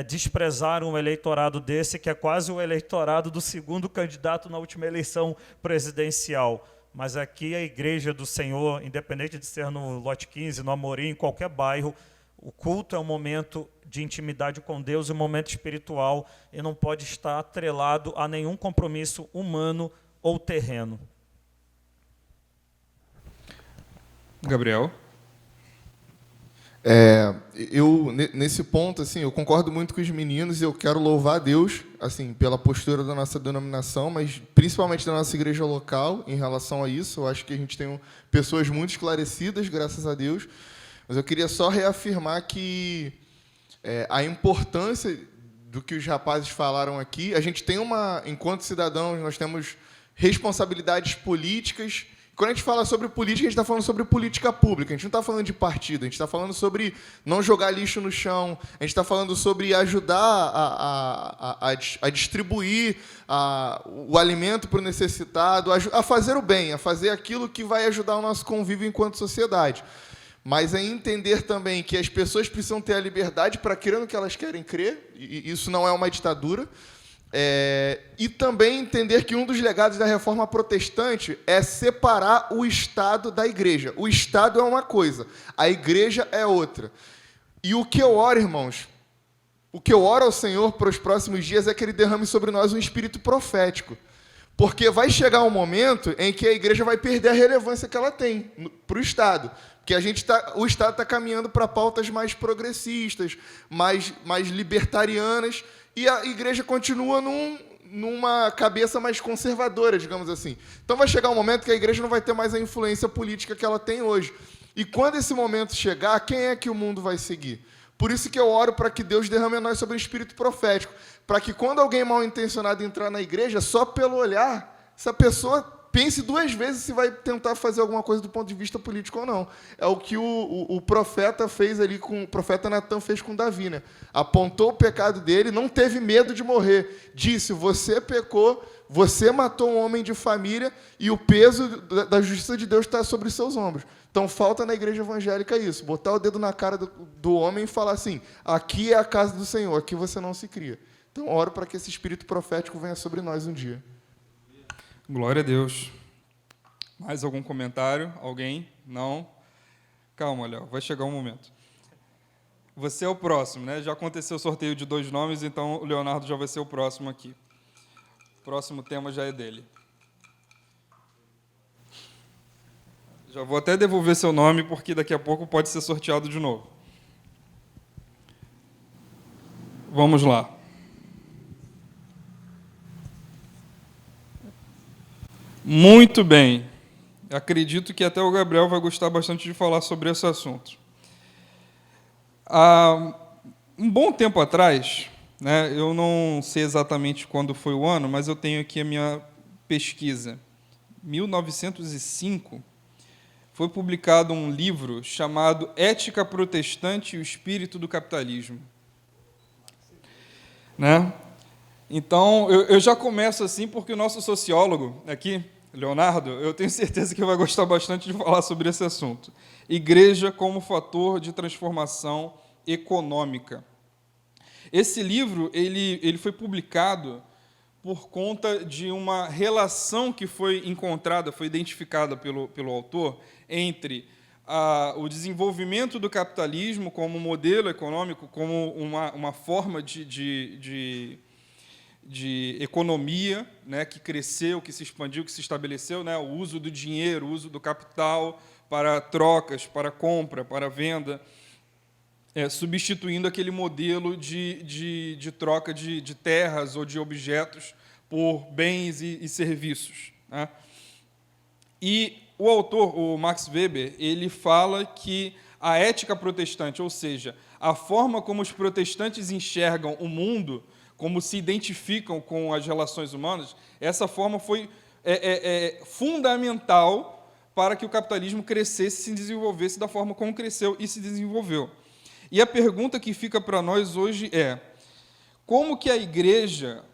desprezar um eleitorado desse, que é quase o eleitorado do segundo candidato na última eleição presidencial. Mas aqui a Igreja do Senhor, independente de ser no Lote 15, no Amorim, em qualquer bairro, o culto é um momento de intimidade com Deus, um momento espiritual, e não pode estar atrelado a nenhum compromisso humano ou terreno. Gabriel? Nesse ponto, assim, eu concordo muito com os meninos e eu quero louvar a Deus, assim, pela postura da nossa denominação, mas principalmente da nossa igreja local em relação a isso. Eu acho que a gente tem pessoas muito esclarecidas, graças a Deus. Mas eu queria só reafirmar que a importância do que os rapazes falaram aqui, a gente tem enquanto cidadãos, nós temos responsabilidades políticas. Quando a gente fala sobre política, a gente está falando sobre política pública. A gente não está falando de partido, a gente está falando sobre não jogar lixo no chão, a gente está falando sobre ajudar a distribuir o alimento para o necessitado, a fazer o bem, a fazer aquilo que vai ajudar o nosso convívio enquanto sociedade. Mas é entender também que as pessoas precisam ter a liberdade para crer no que elas querem crer, e isso não é uma ditadura. E também entender que um dos legados da reforma protestante é separar o Estado da igreja. O Estado é uma coisa, a igreja é outra. E o que eu oro, irmãos, o que eu oro ao Senhor para os próximos dias é que Ele derrame sobre nós um espírito profético. Porque vai chegar um momento em que a igreja vai perder a relevância que ela tem para o Estado. Porque o Estado está caminhando para pautas mais progressistas, mais libertarianas, e a igreja continua numa cabeça mais conservadora, digamos assim. Então vai chegar um momento que a igreja não vai ter mais a influência política que ela tem hoje. E quando esse momento chegar, quem é que o mundo vai seguir? Por isso que eu oro para que Deus derrame a nós sobre o espírito profético, para que quando alguém mal intencionado entrar na igreja, só pelo olhar, essa pessoa pense 2 vezes se vai tentar fazer alguma coisa do ponto de vista político ou não. É o que o profeta fez ali, o profeta Natan fez com Davi, né? Apontou o pecado dele, não teve medo de morrer. Disse: você pecou, você matou um homem de família e o peso da justiça de Deus está sobre os seus ombros. Então falta na igreja evangélica isso, botar o dedo na cara do homem e falar assim: aqui é a casa do Senhor, aqui você não se cria. Então oro para que esse espírito profético venha sobre nós um dia. Glória a Deus. Mais algum comentário? Alguém? Não? Calma, Léo, vai chegar um momento. Você é o próximo, né? Já aconteceu o sorteio de 2 nomes, então o Leonardo já vai ser o próximo aqui. O próximo tema já é dele. Já vou até devolver seu nome, porque daqui a pouco pode ser sorteado de novo. Vamos lá. Muito bem. Acredito que até o Gabriel vai gostar bastante de falar sobre esse assunto. Há um bom tempo atrás, né, eu não sei exatamente quando foi o ano, mas eu tenho aqui a minha pesquisa. 1905, foi publicado um livro chamado Ética Protestante e o Espírito do Capitalismo. Né? Então, eu já começo assim, porque o nosso sociólogo aqui, Leonardo, eu tenho certeza que vai gostar bastante de falar sobre esse assunto. Igreja como fator de transformação econômica. Esse livro ele foi publicado por conta de uma relação que foi encontrada, foi identificada pelo autor, entre o desenvolvimento do capitalismo como modelo econômico, como uma forma de economia, né, que cresceu, que se expandiu, que se estabeleceu, né, o uso do dinheiro, o uso do capital para trocas, para compra, para venda, substituindo aquele modelo de troca de terras ou de objetos por bens e serviços. Né? E o autor, o Max Weber, ele fala que a ética protestante, ou seja, a forma como os protestantes enxergam o mundo, como se identificam com as relações humanas, essa forma foi fundamental para que o capitalismo crescesse e se desenvolvesse da forma como cresceu e se desenvolveu. E a pergunta que fica para nós hoje é: como que a igreja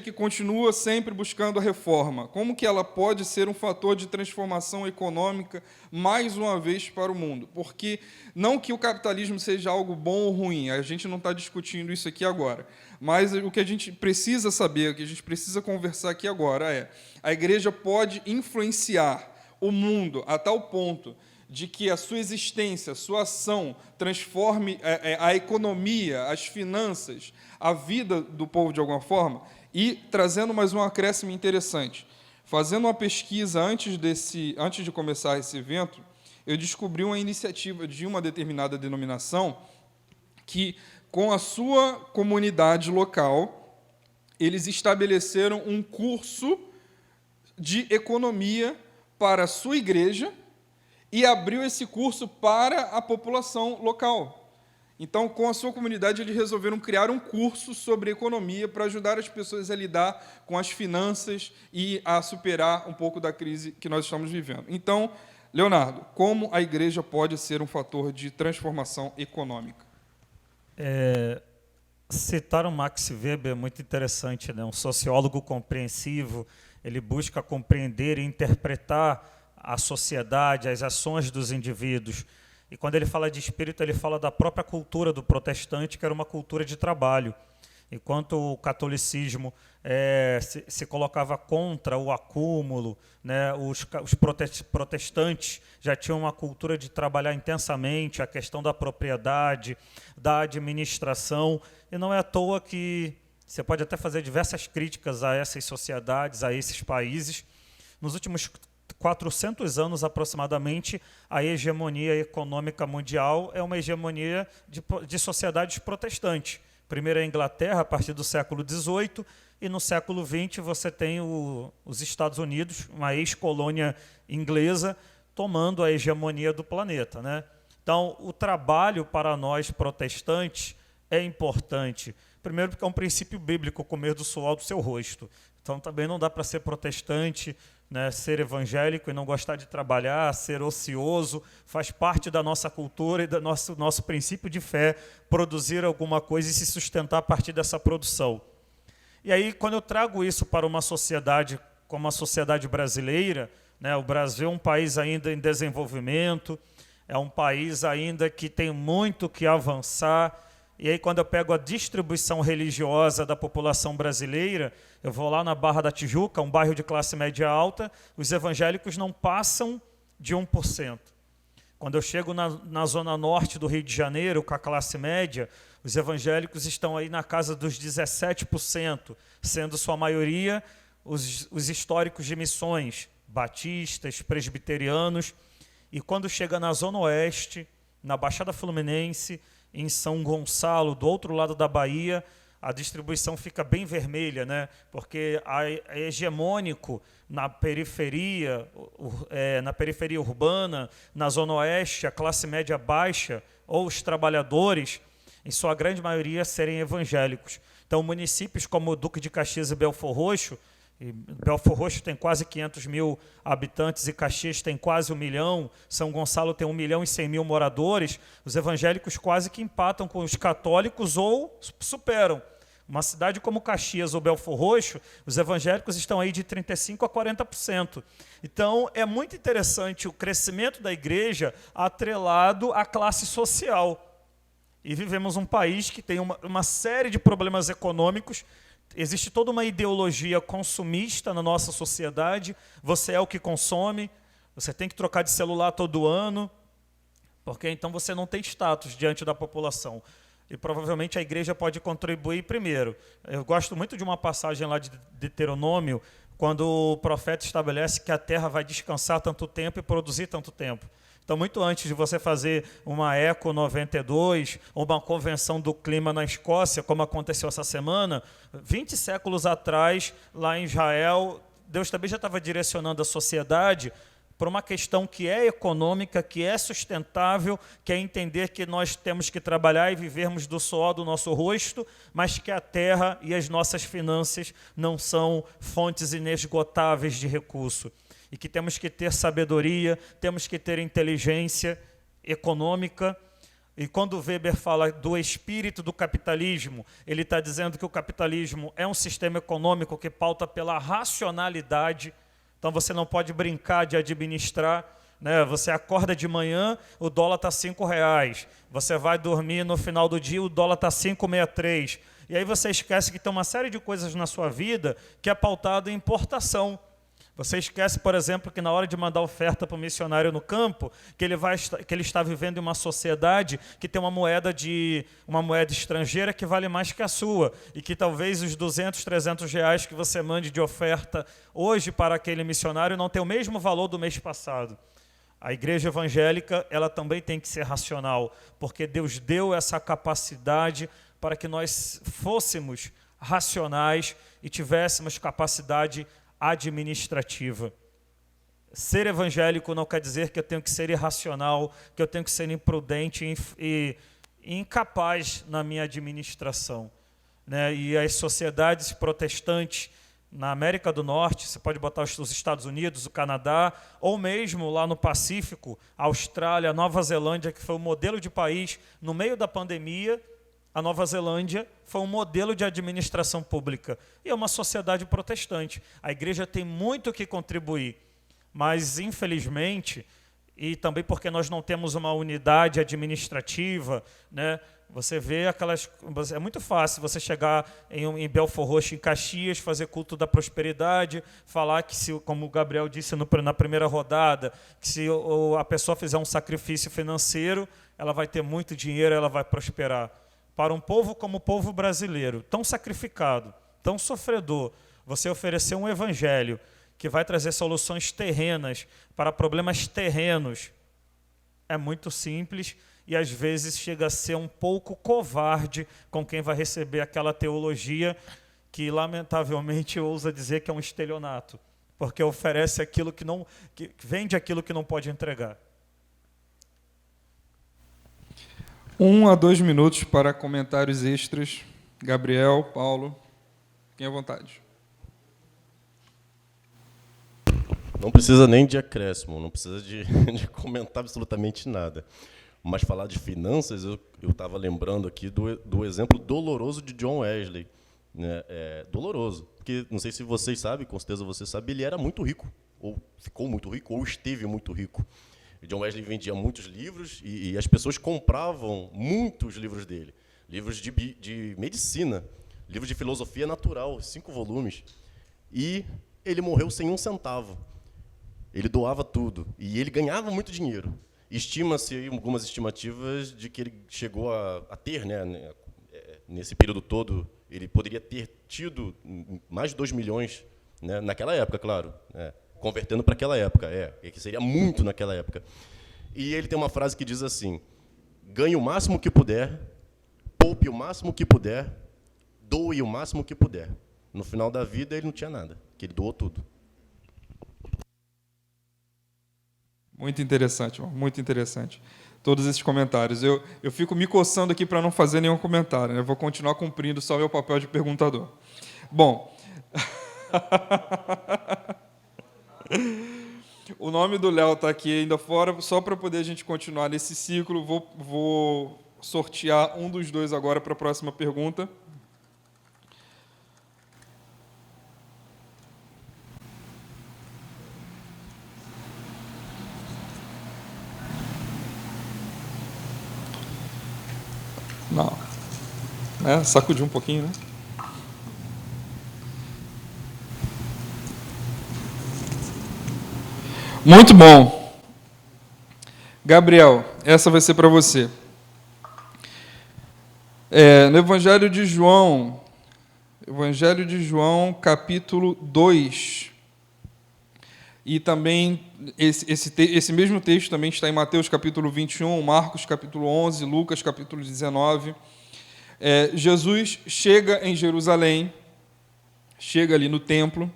que continua sempre buscando a reforma, como que ela pode ser um fator de transformação econômica, mais uma vez, para o mundo? Porque não que o capitalismo seja algo bom ou ruim, a gente não está discutindo isso aqui agora, mas o que a gente precisa saber, o que a gente precisa conversar aqui agora é: a igreja pode influenciar o mundo a tal ponto de que a sua existência, a sua ação transforme a economia, as finanças, a vida do povo de alguma forma? E trazendo mais um acréscimo interessante, fazendo uma pesquisa antes de começar esse evento, eu descobri uma iniciativa de uma determinada denominação que, com a sua comunidade local, eles estabeleceram um curso de economia para a sua igreja e abriu esse curso para a população local. Então, com a sua comunidade, eles resolveram criar um curso sobre economia para ajudar as pessoas a lidar com as finanças e a superar um pouco da crise que nós estamos vivendo. Então, Leonardo, como a igreja pode ser um fator de transformação econômica? Citar o Max Weber é muito interessante, né? Um sociólogo compreensivo, ele busca compreender e interpretar a sociedade, as ações dos indivíduos. E quando ele fala de espírito, ele fala da própria cultura do protestante, que era uma cultura de trabalho. Enquanto o catolicismo se colocava contra o acúmulo, né, os protestantes já tinham uma cultura de trabalhar intensamente a questão da propriedade, da administração, e não é à toa que você pode até fazer diversas críticas a essas sociedades, a esses países. Nos últimos 400 anos, aproximadamente, a hegemonia econômica mundial é uma hegemonia de sociedades protestantes. Primeiro a Inglaterra, a partir do século XVIII, e no século XX você tem os Estados Unidos, uma ex-colônia inglesa, tomando a hegemonia do planeta. Né? Então, o trabalho para nós protestantes é importante. Primeiro porque é um princípio bíblico, comer do suor do seu rosto. Então, também não dá para ser protestante, né, ser evangélico e não gostar de trabalhar, ser ocioso, faz parte da nossa cultura e do nosso princípio de fé, produzir alguma coisa e se sustentar a partir dessa produção. E aí, quando eu trago isso para uma sociedade como a sociedade brasileira, né, o Brasil é um país ainda em desenvolvimento, é um país ainda que tem muito que avançar. E aí, quando eu pego a distribuição religiosa da população brasileira, eu vou lá na Barra da Tijuca, um bairro de classe média alta, os evangélicos não passam de 1%. Quando eu chego na zona norte do Rio de Janeiro, com a classe média, os evangélicos estão aí na casa dos 17%, sendo sua maioria os históricos de missões, batistas, presbiterianos. E quando chega na zona oeste, na Baixada Fluminense, em São Gonçalo, do outro lado da Bahia, a distribuição fica bem vermelha, né? Porque é hegemônico na periferia urbana, na Zona Oeste, a classe média baixa ou os trabalhadores, em sua grande maioria, serem evangélicos. Então, municípios como Duque de Caxias e Belford Roxo tem quase 500 mil habitantes e Caxias tem quase 1 milhão, São Gonçalo tem 1.100.000 moradores, os evangélicos quase que empatam com os católicos ou superam. Uma cidade como Caxias ou Belford Roxo, os evangélicos estão aí de 35% a 40%. Então, é muito interessante o crescimento da igreja atrelado à classe social. E vivemos um país que tem uma série de problemas econômicos, existe toda uma ideologia consumista na nossa sociedade, você é o que consome, você tem que trocar de celular todo ano, porque então você não tem status diante da população. E provavelmente a igreja pode contribuir primeiro. Eu gosto muito de uma passagem lá de Deuteronômio, quando o profeta estabelece que a terra vai descansar tanto tempo e produzir tanto tempo. Então, muito antes de você fazer uma Eco 92 ou uma convenção do clima na Escócia, como aconteceu essa semana, 20 séculos atrás, lá em Israel, Deus também já estava direcionando a sociedade para uma questão que é econômica, que é sustentável, que é entender que nós temos que trabalhar e vivermos do suor do nosso rosto, mas que a terra e as nossas finanças não são fontes inesgotáveis de recurso. E que temos que ter sabedoria, temos que ter inteligência econômica. E quando Weber fala do espírito do capitalismo, ele está dizendo que o capitalismo é um sistema econômico que pauta pela racionalidade. Então você não pode brincar de administrar, né? Você acorda de manhã, o dólar está R$5. Você vai dormir no final do dia, o dólar está 5,63. E aí você esquece que tem uma série de coisas na sua vida que é pautado em importação. Você esquece, por exemplo, que na hora de mandar oferta para o missionário no campo, que ele está vivendo em uma sociedade que tem uma moeda estrangeira que vale mais que a sua, e que talvez os 200, 300 reais que você mande de oferta hoje para aquele missionário não tem o mesmo valor do mês passado. A igreja evangélica, ela também tem que ser racional, porque Deus deu essa capacidade para que nós fôssemos racionais e tivéssemos capacidade administrativa. Ser evangélico não quer dizer que eu tenho que ser irracional, que eu tenho que ser imprudente e incapaz na minha administração, né? E as sociedades protestantes na América do Norte, você pode botar os Estados Unidos, o Canadá, ou mesmo lá no Pacífico, Austrália, Nova Zelândia, que foi o modelo de país no meio da pandemia. A Nova Zelândia foi um modelo de administração pública e é uma sociedade protestante. A igreja tem muito o que contribuir, mas, infelizmente, e também porque nós não temos uma unidade administrativa, né? Você vê aquelas... É muito fácil você chegar em Belford Roxo, em Caxias, fazer culto da prosperidade, falar que, como o Gabriel disse na primeira rodada, que se a pessoa fizer um sacrifício financeiro, ela vai ter muito dinheiro, ela vai prosperar. Para um povo como o povo brasileiro, tão sacrificado, tão sofredor, você oferecer um evangelho que vai trazer soluções terrenas para problemas terrenos, é muito simples e às vezes chega a ser um pouco covarde com quem vai receber aquela teologia que lamentavelmente ousa dizer que é um estelionato, porque oferece aquilo que vende aquilo que não pode entregar. 1 a 2 minutos para comentários extras. Gabriel, Paulo, fiquem à vontade. Não precisa nem de acréscimo, não precisa de comentar absolutamente nada. Mas falar de finanças, eu estava lembrando aqui do exemplo doloroso de John Wesley. Né? Doloroso, porque não sei se vocês sabem, com certeza você sabe, ele era muito rico, ou ficou muito rico, ou esteve muito rico. John Wesley vendia muitos livros e as pessoas compravam muitos livros dele. Livros de medicina, livros de filosofia natural, 5 volumes. E ele morreu sem um centavo. Ele doava tudo. E ele ganhava muito dinheiro. Estima-se algumas estimativas de que ele chegou a ter, né, nesse período todo, ele poderia ter tido mais de 2 milhões, né, naquela época, claro, convertendo para aquela época, que seria muito naquela época. E ele tem uma frase que diz assim: ganhe o máximo que puder, poupe o máximo que puder, doe o máximo que puder. No final da vida, ele não tinha nada, que ele doou tudo. Muito interessante, irmão, muito interessante. Todos esses comentários. Eu fico me coçando aqui para não fazer nenhum comentário, né? Eu vou continuar cumprindo só meu papel de perguntador. Bom, o nome do Léo está aqui ainda fora, só para poder a gente continuar nesse ciclo. Vou sortear um dos dois agora para a próxima pergunta. Não. Sacudir um pouquinho, né? Muito bom. Gabriel, essa vai ser para você. No Evangelho de João, capítulo 2, e também esse mesmo texto também está em Mateus, capítulo 21, Marcos, capítulo 11, Lucas, capítulo 19. Jesus chega em Jerusalém, chega ali no templo,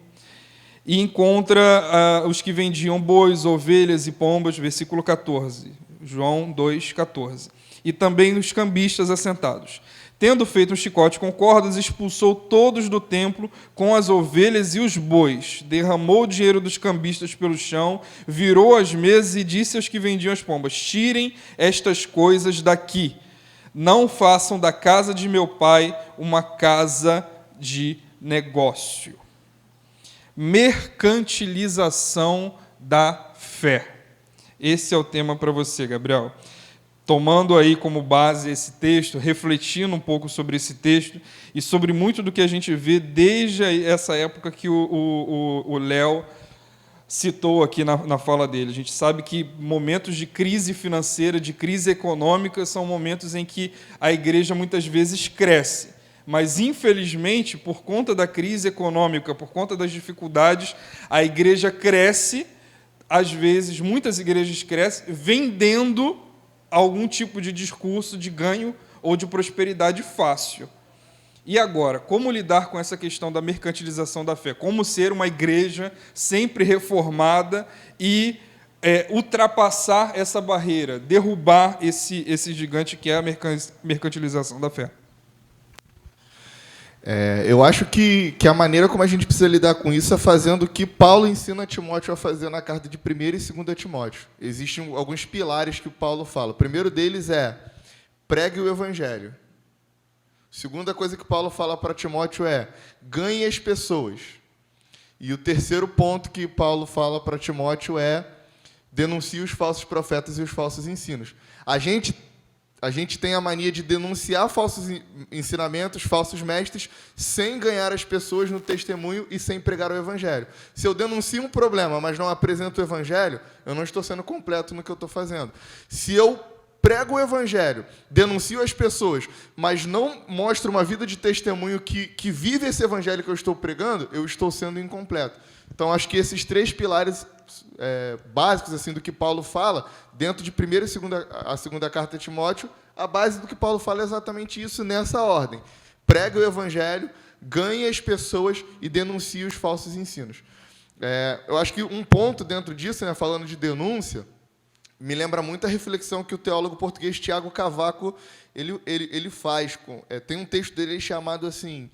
e encontra os que vendiam bois, ovelhas e pombas, versículo 14, João 2, 14. E também os cambistas assentados. Tendo feito um chicote com cordas, expulsou todos do templo com as ovelhas e os bois, derramou o dinheiro dos cambistas pelo chão, virou as mesas e disse aos que vendiam as pombas: tirem estas coisas daqui, não façam da casa de meu pai uma casa de negócio. Mercantilização da fé. Esse é o tema para você, Gabriel. Tomando aí como base esse texto, refletindo um pouco sobre esse texto e sobre muito do que a gente vê desde essa época que o Léo citou aqui na fala dele. A gente sabe que momentos de crise financeira, de crise econômica, são momentos em que a igreja muitas vezes cresce. Mas, infelizmente, por conta da crise econômica, por conta das dificuldades, a igreja cresce, às vezes, muitas igrejas crescem, vendendo algum tipo de discurso de ganho ou de prosperidade fácil. E agora, como lidar com essa questão da mercantilização da fé? Como ser uma igreja sempre reformada e ultrapassar essa barreira, derrubar esse gigante que é a mercantilização da fé? Eu acho que a maneira como a gente precisa lidar com isso é fazendo o que Paulo ensina a Timóteo a fazer na carta de 1ª e 2ª Timóteo. Existem alguns pilares que o Paulo fala. O primeiro deles é: pregue o evangelho. A segunda coisa que Paulo fala para Timóteo é: ganhe as pessoas. E o terceiro ponto que Paulo fala para Timóteo é: denuncie os falsos profetas e os falsos ensinos. A gente tem a mania de denunciar falsos ensinamentos, falsos mestres, sem ganhar as pessoas no testemunho e sem pregar o evangelho. Se eu denuncio um problema, mas não apresento o evangelho, eu não estou sendo completo no que eu estou fazendo. Se eu prego o evangelho, denuncio as pessoas, mas não mostro uma vida de testemunho que vive esse evangelho que eu estou pregando, eu estou sendo incompleto. Então, acho que esses três pilares básicos assim, do que Paulo fala, dentro de 1ª e 2ª carta de Timóteo, a base do que Paulo fala é exatamente isso, nessa ordem. Pregue o evangelho, ganhe as pessoas e denuncie os falsos ensinos. Eu acho que um ponto dentro disso, né, falando de denúncia, me lembra muito a reflexão que o teólogo português Tiago Cavaco ele faz. Tem um texto dele chamado assim,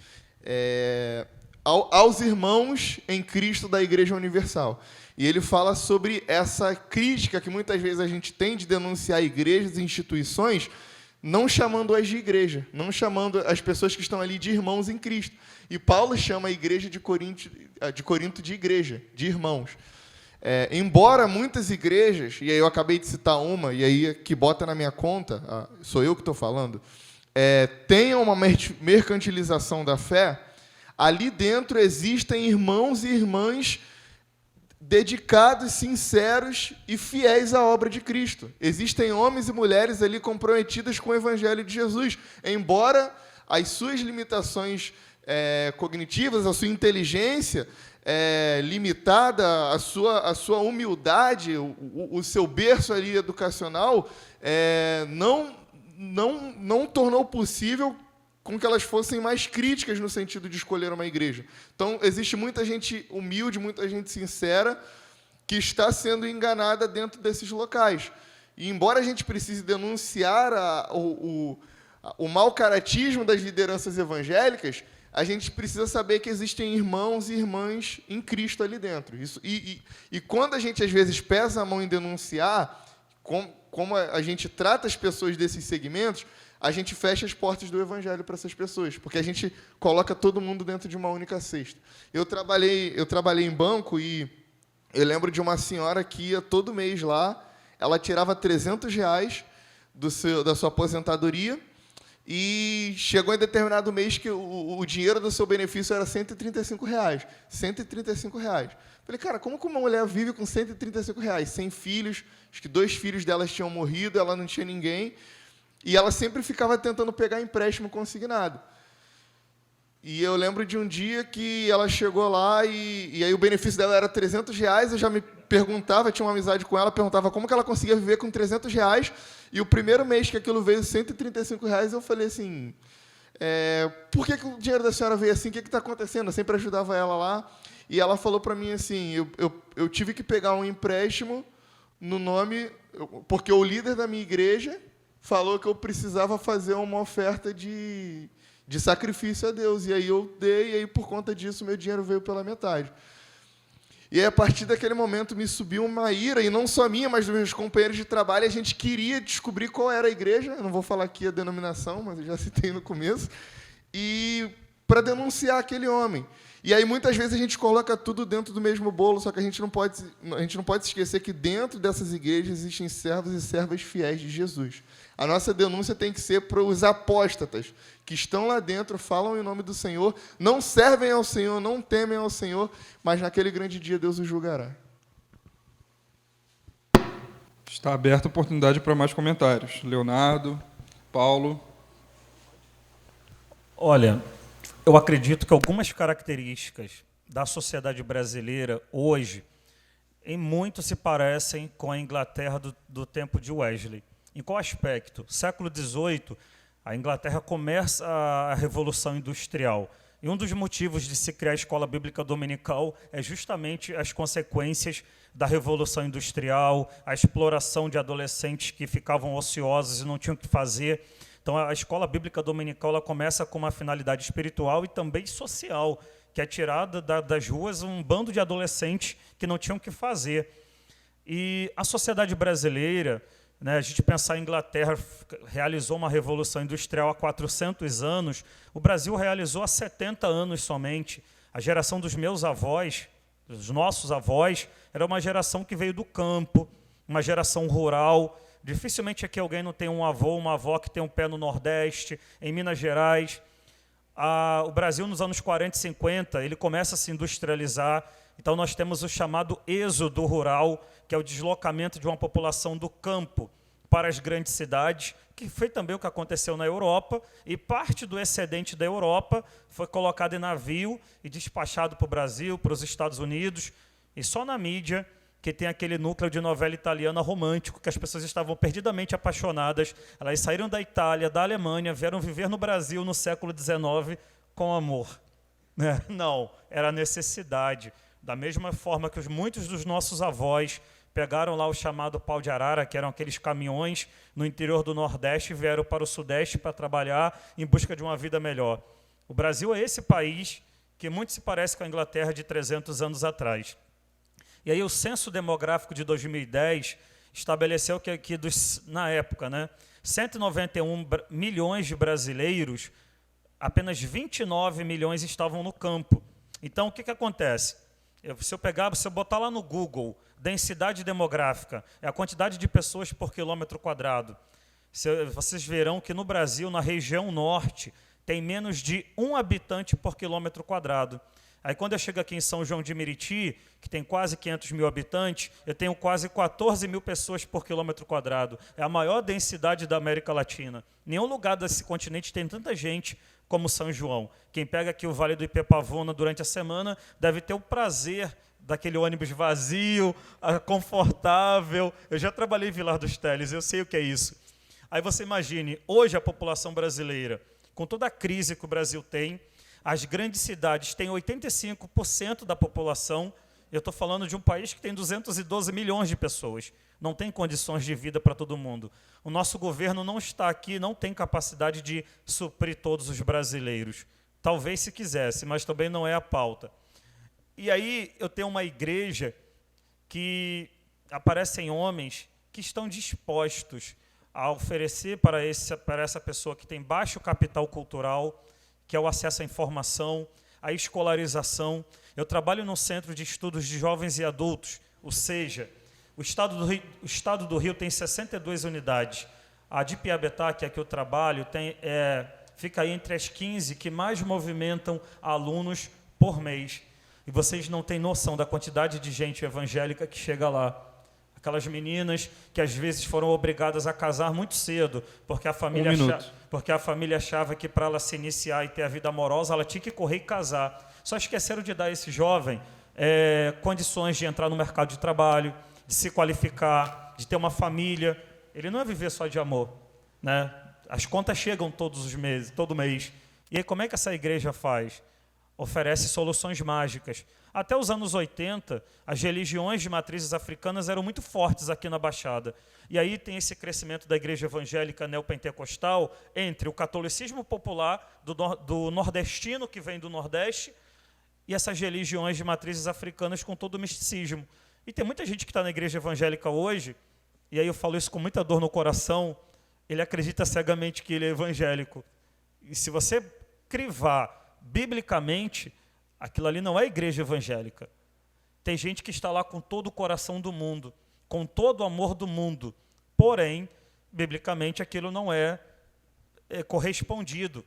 aos irmãos em Cristo da Igreja Universal. E ele fala sobre essa crítica que muitas vezes a gente tem de denunciar igrejas e instituições, não chamando-as de igreja, não chamando as pessoas que estão ali de irmãos em Cristo. E Paulo chama a igreja de Corinto de igreja, de irmãos. Embora muitas igrejas, e aí eu acabei de citar uma, e aí que bota na minha conta, sou eu que estou falando, tenham uma mercantilização da fé, ali dentro existem irmãos e irmãs dedicados, sinceros e fiéis à obra de Cristo. Existem homens e mulheres ali comprometidos com o Evangelho de Jesus, embora as suas limitações cognitivas, a sua inteligência limitada, a sua humildade, o seu berço ali educacional, não tornou possível com que elas fossem mais críticas no sentido de escolher uma igreja. Então, existe muita gente humilde, muita gente sincera, que está sendo enganada dentro desses locais. E, embora a gente precise denunciar o mau caratismo das lideranças evangélicas, a gente precisa saber que existem irmãos e irmãs em Cristo ali dentro. E quando a gente, às vezes, pesa a mão em denunciar, como a gente trata as pessoas desses segmentos, a gente fecha as portas do evangelho para essas pessoas, porque a gente coloca todo mundo dentro de uma única cesta. Eu trabalhei em banco e eu lembro de uma senhora que ia todo mês lá, ela tirava R$300 da sua aposentadoria, e chegou em determinado mês que o dinheiro do seu benefício era R$135. R$135. Falei, cara, como que uma mulher vive com R$135? Sem filhos, acho que 2 filhos delas tinham morrido, ela não tinha ninguém, e ela sempre ficava tentando pegar empréstimo consignado. E eu lembro de um dia que ela chegou lá e aí o benefício dela era R$300, eu já me perguntava, tinha uma amizade com ela, perguntava como que ela conseguia viver com R$300, e o primeiro mês que aquilo veio R$135, eu falei assim, por que o dinheiro da senhora veio assim? O que está acontecendo? Eu sempre ajudava ela lá, e ela falou para mim assim, eu tive que pegar um empréstimo no nome, porque o líder da minha igreja falou que eu precisava fazer uma oferta de sacrifício a Deus. E aí eu dei, e aí, por conta disso, meu dinheiro veio pela metade. E aí, a partir daquele momento, me subiu uma ira, e não só minha, mas dos meus companheiros de trabalho, a gente queria descobrir qual era a igreja, eu não vou falar aqui a denominação, mas eu já citei no começo, e para denunciar aquele homem. E aí, muitas vezes, a gente coloca tudo dentro do mesmo bolo, só que a gente não pode se esquecer que dentro dessas igrejas existem servos e servas fiéis de Jesus. A nossa denúncia tem que ser para os apóstatas, que estão lá dentro, falam em nome do Senhor, não servem ao Senhor, não temem ao Senhor, mas naquele grande dia Deus os julgará. Está aberta a oportunidade para mais comentários. Leonardo, Paulo. Olha, eu acredito que algumas características da sociedade brasileira hoje, em muito se parecem com a Inglaterra do tempo de Wesley. Em qual aspecto? Século XVIII, a Inglaterra começa a Revolução Industrial. E um dos motivos de se criar a escola bíblica dominical é justamente as consequências da Revolução Industrial, a exploração de adolescentes que ficavam ociosos e não tinham o que fazer. Então, a escola bíblica dominical ela começa com uma finalidade espiritual e também social, que é tirada das ruas um bando de adolescentes que não tinham o que fazer. E a sociedade brasileira, a gente pensar em Inglaterra, realizou uma revolução industrial há 400 anos, o Brasil realizou há 70 anos somente. A geração dos meus avós, dos nossos avós, era uma geração que veio do campo, uma geração rural. Dificilmente aqui alguém não tem um avô, uma avó que tem um pé no Nordeste, em Minas Gerais. O Brasil, nos anos 40 e 50, ele começa a se industrializar. Então, nós temos o chamado êxodo rural, que é o deslocamento de uma população do campo para as grandes cidades, que foi também o que aconteceu na Europa, e parte do excedente da Europa foi colocado em navio e despachado para o Brasil, para os Estados Unidos, e só na mídia que tem aquele núcleo de novela italiana romântico, que as pessoas estavam perdidamente apaixonadas, elas saíram da Itália, da Alemanha, vieram viver no Brasil no século XIX com amor. Não, era necessidade. Da mesma forma que muitos dos nossos avós pegaram lá o chamado pau de arara, que eram aqueles caminhões no interior do Nordeste, e vieram para o Sudeste para trabalhar em busca de uma vida melhor. O Brasil é esse país que muito se parece com a Inglaterra de 300 anos atrás. E aí o censo demográfico de 2010 estabeleceu que aqui, na época, 191 milhões de brasileiros, apenas 29 milhões estavam no campo. Então, o que acontece? Se eu botar lá no Google, densidade demográfica, é a quantidade de pessoas por quilômetro quadrado, vocês verão que no Brasil, na região norte, tem menos de 1 habitante por quilômetro quadrado. Aí, quando eu chego aqui em São João de Meriti, que tem quase 500 mil habitantes, eu tenho quase 14 mil pessoas por quilômetro quadrado. É a maior densidade da América Latina. Nenhum lugar desse continente tem tanta gente como São João. Quem pega aqui o Vale do Ipepavuna durante a semana deve ter o prazer daquele ônibus vazio, confortável. Eu já trabalhei em Vilar dos Teles, eu sei o que é isso. Aí você imagine, hoje a população brasileira, com toda a crise que o Brasil tem, as grandes cidades têm 85% da população. Eu estou falando de um país que tem 212 milhões de pessoas. Não tem condições de vida para todo mundo. O nosso governo não está aqui, não tem capacidade de suprir todos os brasileiros. Talvez se quisesse, mas também não é a pauta. E aí eu tenho uma igreja que aparecem homens que estão dispostos a oferecer para essa pessoa que tem baixo capital cultural, que é o acesso à informação, à escolarização. Eu trabalho no Centro de Estudos de Jovens e Adultos, ou seja, o Estado do Rio tem 62 unidades. A de Piabetá, que é que eu trabalho, fica aí entre as 15 que mais movimentam alunos por mês. E vocês não têm noção da quantidade de gente evangélica que chega lá. Aquelas meninas que às vezes foram obrigadas a casar muito cedo, porque a família achava que para ela se iniciar e ter a vida amorosa, ela tinha que correr e casar. Só esqueceram de dar a esse jovem condições de entrar no mercado de trabalho, de se qualificar, de ter uma família. Ele não é viver só de amor, né? As contas chegam todos os meses, todo mês. E aí como é que essa igreja faz? Oferece soluções mágicas. Até os anos 80, as religiões de matrizes africanas eram muito fortes aqui na Baixada. E aí tem esse crescimento da igreja evangélica neopentecostal entre o catolicismo popular do nordestino, que vem do Nordeste, e essas religiões de matrizes africanas com todo o misticismo. E tem muita gente que está na igreja evangélica hoje, e aí eu falo isso com muita dor no coração, ele acredita cegamente que ele é evangélico. E se você crivar biblicamente, aquilo ali não é igreja evangélica. Tem gente que está lá com todo o coração do mundo, com todo o amor do mundo, porém, biblicamente, aquilo não é correspondido.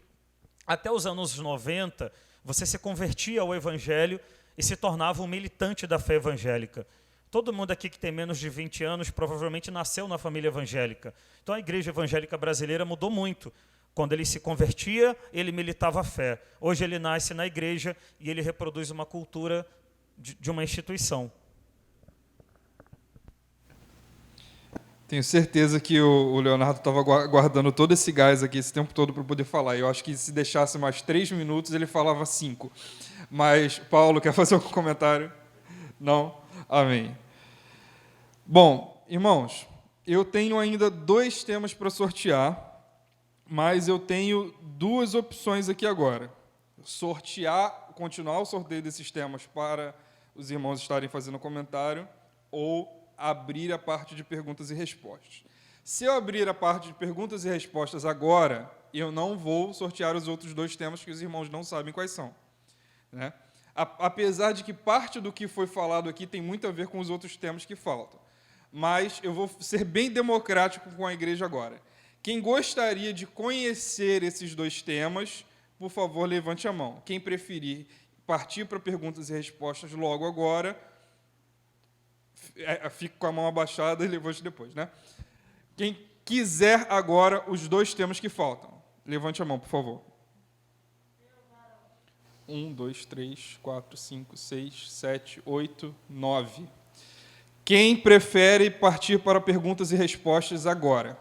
Até os anos 90, você se convertia ao evangelho e se tornava um militante da fé evangélica. Todo mundo aqui que tem menos de 20 anos provavelmente nasceu na família evangélica. Então a igreja evangélica brasileira mudou muito. Quando ele se convertia, ele militava a fé. Hoje ele nasce na igreja e ele reproduz uma cultura de uma instituição. Tenho certeza que o Leonardo estava guardando todo esse gás aqui, esse tempo todo, para poder falar. Eu acho que se deixasse mais 3 minutos, ele falava 5. Mas, Paulo, quer fazer algum comentário? Não? Amém. Bom, irmãos, eu tenho ainda 2 temas para sortear, mas eu tenho 2 opções aqui agora. Continuar o sorteio desses temas para os irmãos estarem fazendo comentário, ou abrir a parte de perguntas e respostas. Se eu abrir a parte de perguntas e respostas agora, eu não vou sortear os outros 2 temas que os irmãos não sabem quais são, né? Apesar de que parte do que foi falado aqui tem muito a ver com os outros temas que faltam. Mas eu vou ser bem democrático com a igreja agora. Quem gostaria de conhecer esses 2 temas, por favor, levante a mão. Quem preferir partir para perguntas e respostas logo agora, fique com a mão abaixada e levante depois, né? Quem quiser agora os 2 temas que faltam, levante a mão, por favor. 1, 2, 3, 4, 5, 6, 7, 8, 9. Quem prefere partir para perguntas e respostas agora?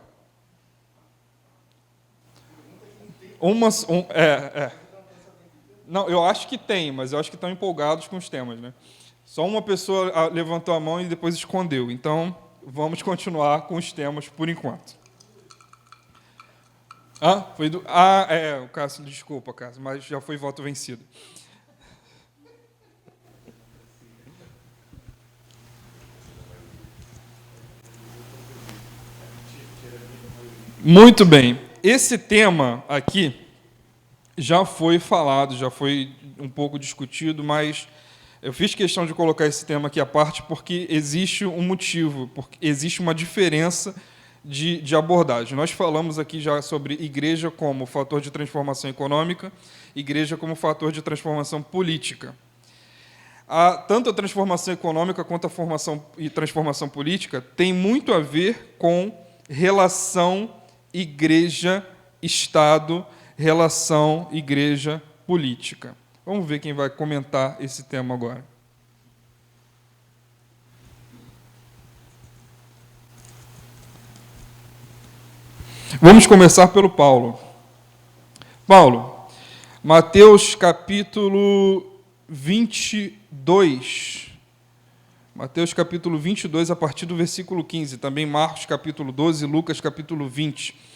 Não, eu acho que tem, mas eu acho que estão empolgados com os temas, né? Só uma pessoa levantou a mão e depois escondeu. Então, vamos continuar com os temas por enquanto. O Cássio, desculpa, Cássio, mas já foi voto vencido. Muito bem. Esse tema aqui já foi falado, já foi um pouco discutido, mas eu fiz questão de colocar esse tema aqui à parte porque existe um motivo, porque existe uma diferença de abordagem. Nós falamos aqui já sobre igreja como fator de transformação econômica, igreja como fator de transformação política. Tanto a transformação econômica quanto a formação e transformação política tem muito a ver com relação igreja-estado, relação igreja-política. Vamos ver quem vai comentar esse tema agora. Vamos começar pelo Paulo. Paulo, Mateus capítulo 22. Mateus capítulo 22, a partir do versículo 15. Também Marcos capítulo 12, Lucas capítulo 20.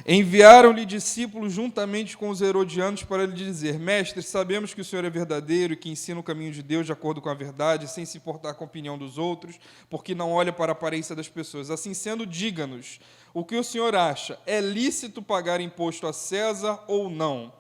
Enviaram-lhe discípulos juntamente com os herodianos para lhe dizer: Mestre, sabemos que o Senhor é verdadeiro e que ensina o caminho de Deus de acordo com a verdade, sem se importar com a opinião dos outros, porque não olha para a aparência das pessoas. Assim sendo, diga-nos, o que o Senhor acha? É lícito pagar imposto a César ou não?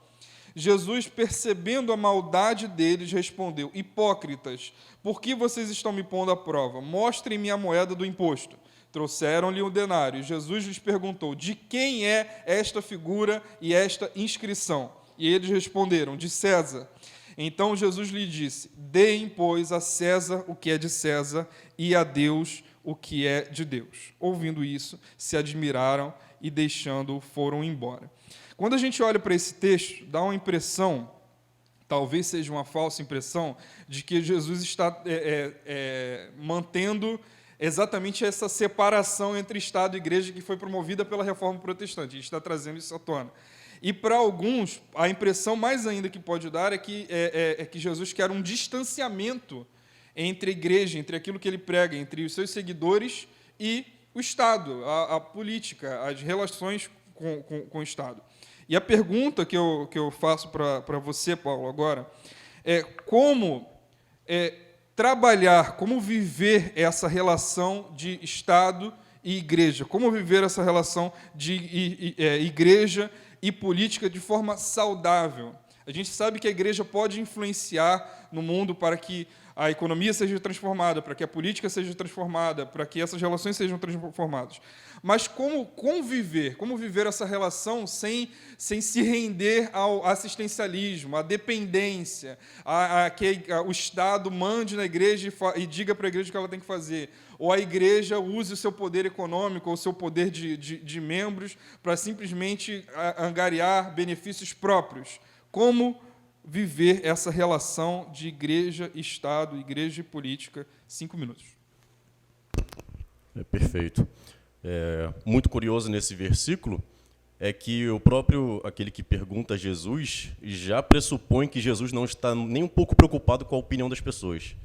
Jesus, percebendo a maldade deles, respondeu: Hipócritas, por que vocês estão me pondo à prova? Mostrem-me a moeda do imposto. Trouxeram-lhe um denário. Jesus lhes perguntou: de quem é esta figura e esta inscrição? E eles responderam: de César. Então Jesus lhe disse: deem, pois, a César o que é de César e a Deus o que é de Deus. Ouvindo isso, se admiraram e, deixando-o, foram embora. Quando a gente olha para esse texto, dá uma impressão, talvez seja uma falsa impressão, de que Jesus está mantendo exatamente essa separação entre Estado e Igreja que foi promovida pela Reforma Protestante. A gente está trazendo isso à tona. E, para alguns, a impressão mais ainda que pode dar é que Jesus quer um distanciamento entre a Igreja, entre aquilo que ele prega, entre os seus seguidores e o Estado, a política, as relações com o Estado. E a pergunta que eu faço para você, Paulo, agora, é como trabalhar, como viver essa relação de Estado e Igreja, como viver essa relação de Igreja e política de forma saudável. A gente sabe que a Igreja pode influenciar no mundo para que a economia seja transformada, para que a política seja transformada, para que essas relações sejam transformadas. Mas como viver essa relação sem se render ao assistencialismo, à dependência, a que o Estado mande na Igreja e diga para a Igreja o que ela tem que fazer, ou a Igreja use o seu poder econômico, ou o seu poder de membros, para simplesmente angariar benefícios próprios. Como viver essa relação de Igreja, Estado, Igreja e política? 5 minutos. Perfeito. Muito curioso nesse versículo é que o próprio, aquele que pergunta a Jesus, já pressupõe que Jesus não está nem um pouco preocupado com a opinião das pessoas.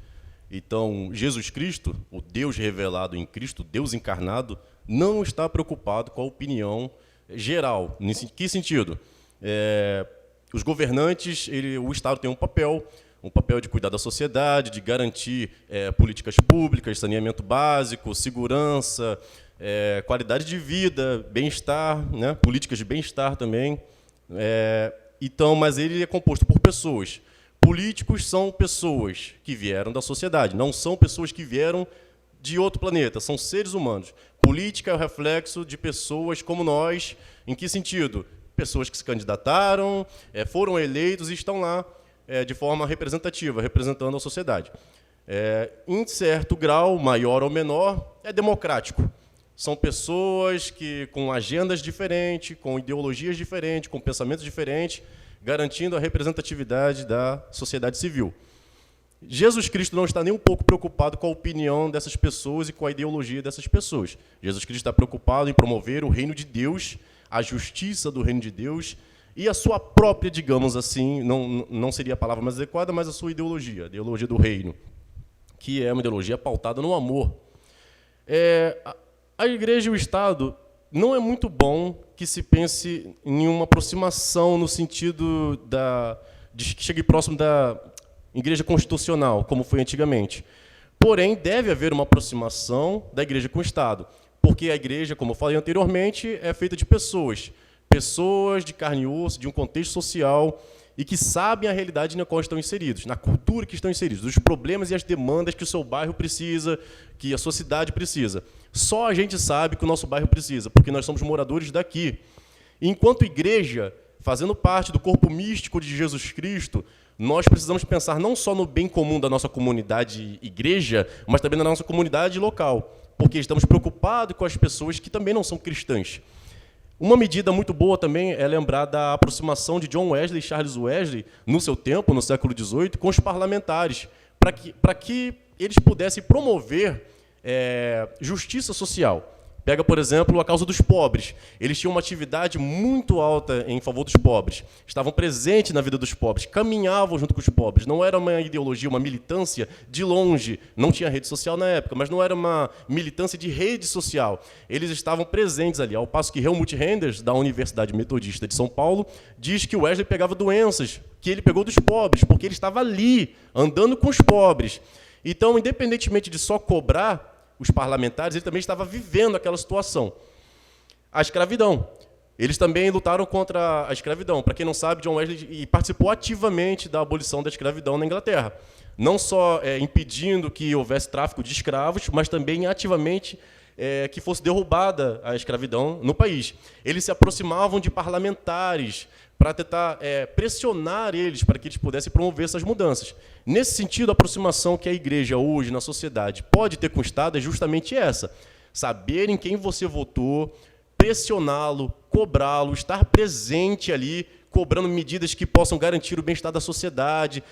Então, Jesus Cristo, o Deus revelado em Cristo, Deus encarnado, não está preocupado com a opinião geral. Em que sentido? Os governantes, o Estado tem um papel de cuidar da sociedade, de garantir políticas públicas, saneamento básico, segurança, qualidade de vida, bem-estar, né? Políticas de bem-estar também. Mas ele é composto por pessoas. Políticos são pessoas que vieram da sociedade, não são pessoas que vieram de outro planeta, são seres humanos. Política é o reflexo de pessoas como nós. Em que sentido? Pessoas que se candidataram, foram eleitos e estão lá de forma representativa, representando a sociedade. Em certo grau, maior ou menor, é democrático. São pessoas com agendas diferentes, com ideologias diferentes, com pensamentos diferentes, garantindo a representatividade da sociedade civil. Jesus Cristo não está nem um pouco preocupado com a opinião dessas pessoas e com a ideologia dessas pessoas. Jesus Cristo está preocupado em promover o reino de Deus, a justiça do reino de Deus e a sua própria, digamos assim, não seria a palavra mais adequada, mas a sua ideologia, a ideologia do reino, que é uma ideologia pautada no amor. A Igreja e o Estado não é muito bom que se pense em uma aproximação no sentido de que chegue próximo da Igreja constitucional, como foi antigamente. Porém, deve haver uma aproximação da Igreja com o Estado, porque a Igreja, como eu falei anteriormente, é feita de pessoas de carne e osso, de um contexto social, e que sabem a realidade na qual estão inseridos, na cultura que estão inseridos, os problemas e as demandas que o seu bairro precisa, que a sua cidade precisa. Só a gente sabe que o nosso bairro precisa, porque nós somos moradores daqui. E, enquanto igreja, fazendo parte do corpo místico de Jesus Cristo, nós precisamos pensar não só no bem comum da nossa comunidade igreja, mas também na nossa comunidade local, porque estamos preocupados com as pessoas que também não são cristãs. Uma medida muito boa também é lembrar da aproximação de John Wesley e Charles Wesley, no seu tempo, no século XVIII, com os parlamentares, para que eles pudessem promover justiça social. Pega, por exemplo, a causa dos pobres. Eles tinham uma atividade muito alta em favor dos pobres. Estavam presentes na vida dos pobres, caminhavam junto com os pobres. Não era uma ideologia, uma militância de longe. Não tinha rede social na época, mas não era uma militância de rede social. Eles estavam presentes ali. Ao passo que Helmut Renders, da Universidade Metodista de São Paulo, diz que Wesley pegava doenças, que ele pegou dos pobres, porque ele estava ali, andando com os pobres. Então, independentemente de só cobrar os parlamentares, ele também estava vivendo aquela situação. A escravidão. Eles também lutaram contra a escravidão. Para quem não sabe, John Wesley participou ativamente da abolição da escravidão na Inglaterra. Não só impedindo que houvesse tráfico de escravos, mas também ativamente que fosse derrubada a escravidão no país. Eles se aproximavam de parlamentares para tentar pressionar eles para que eles pudessem promover essas mudanças. Nesse sentido, a aproximação que a igreja hoje na sociedade pode ter com o Estado é justamente essa: saber em quem você votou, pressioná-lo, cobrá-lo, estar presente ali, cobrando medidas que possam garantir o bem-estar da sociedade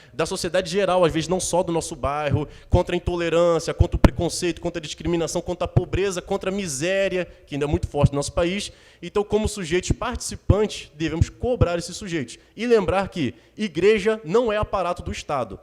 geral, às vezes não só do nosso bairro, contra a intolerância, contra o preconceito, contra a discriminação, contra a pobreza, contra a miséria, que ainda é muito forte no nosso país. Então, como sujeitos participantes, devemos cobrar esses sujeitos. E lembrar que igreja não é aparato do Estado.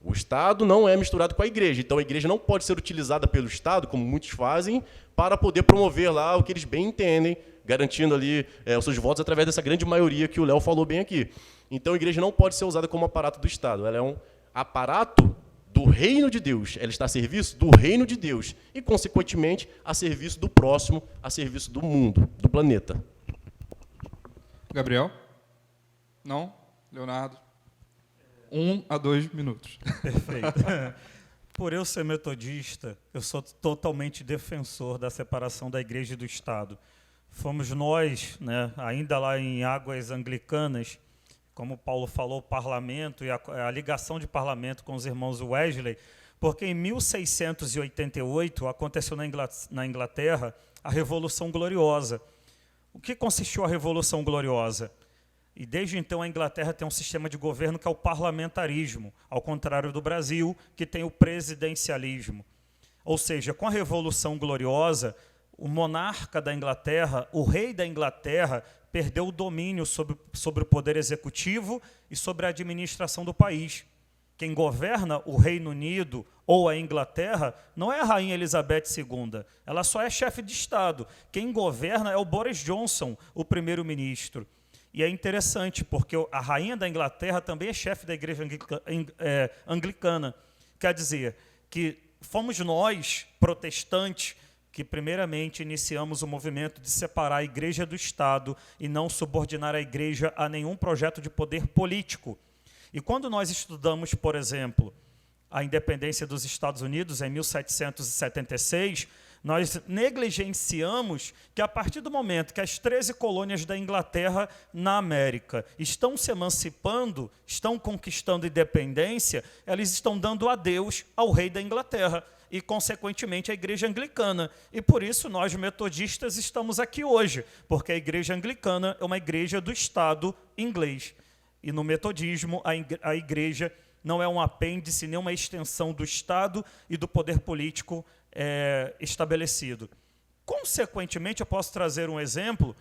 O Estado não é misturado com a igreja. Então, a igreja não pode ser utilizada pelo Estado, como muitos fazem, para poder promover lá o que eles bem entendem, garantindo ali os seus votos através dessa grande maioria que o Léo falou bem aqui. Então, a igreja não pode ser usada como aparato do Estado. Ela é um aparato do reino de Deus. Ela está a serviço do reino de Deus e, consequentemente, a serviço do próximo, a serviço do mundo, do planeta. Gabriel? Não? Leonardo? 1 a 2 minutos. Perfeito. Por eu ser metodista, eu sou totalmente defensor da separação da igreja e do Estado. Fomos nós, né, ainda lá em águas anglicanas, como Paulo falou, o parlamento e a ligação de parlamento com os irmãos Wesley, porque em 1688 aconteceu na Inglaterra a Revolução Gloriosa. O que consistiu a Revolução Gloriosa? E desde então a Inglaterra tem um sistema de governo que é o parlamentarismo, ao contrário do Brasil, que tem o presidencialismo. Ou seja, com a Revolução Gloriosa, o monarca da Inglaterra, o rei da Inglaterra, perdeu o domínio sobre o poder executivo e sobre a administração do país. Quem governa o Reino Unido ou a Inglaterra não é a Rainha Elizabeth II, ela só é chefe de Estado. Quem governa é o Boris Johnson, o primeiro-ministro. E é interessante, porque a Rainha da Inglaterra também é chefe da igreja anglicana. Quer dizer, que fomos nós, protestantes, que primeiramente iniciamos o movimento de separar a igreja do Estado e não subordinar a igreja a nenhum projeto de poder político. E quando nós estudamos, por exemplo, a independência dos Estados Unidos em 1776, nós negligenciamos que a partir do momento que as 13 colônias da Inglaterra na América estão se emancipando, estão conquistando independência, elas estão dando adeus ao rei da Inglaterra e, consequentemente, à igreja anglicana. E por isso nós, metodistas, estamos aqui hoje, porque a igreja anglicana é uma igreja do Estado inglês. E no metodismo, a igreja não é um apêndice, nem uma extensão do Estado e do poder político estabelecido. Consequentemente, eu posso trazer um exemplo.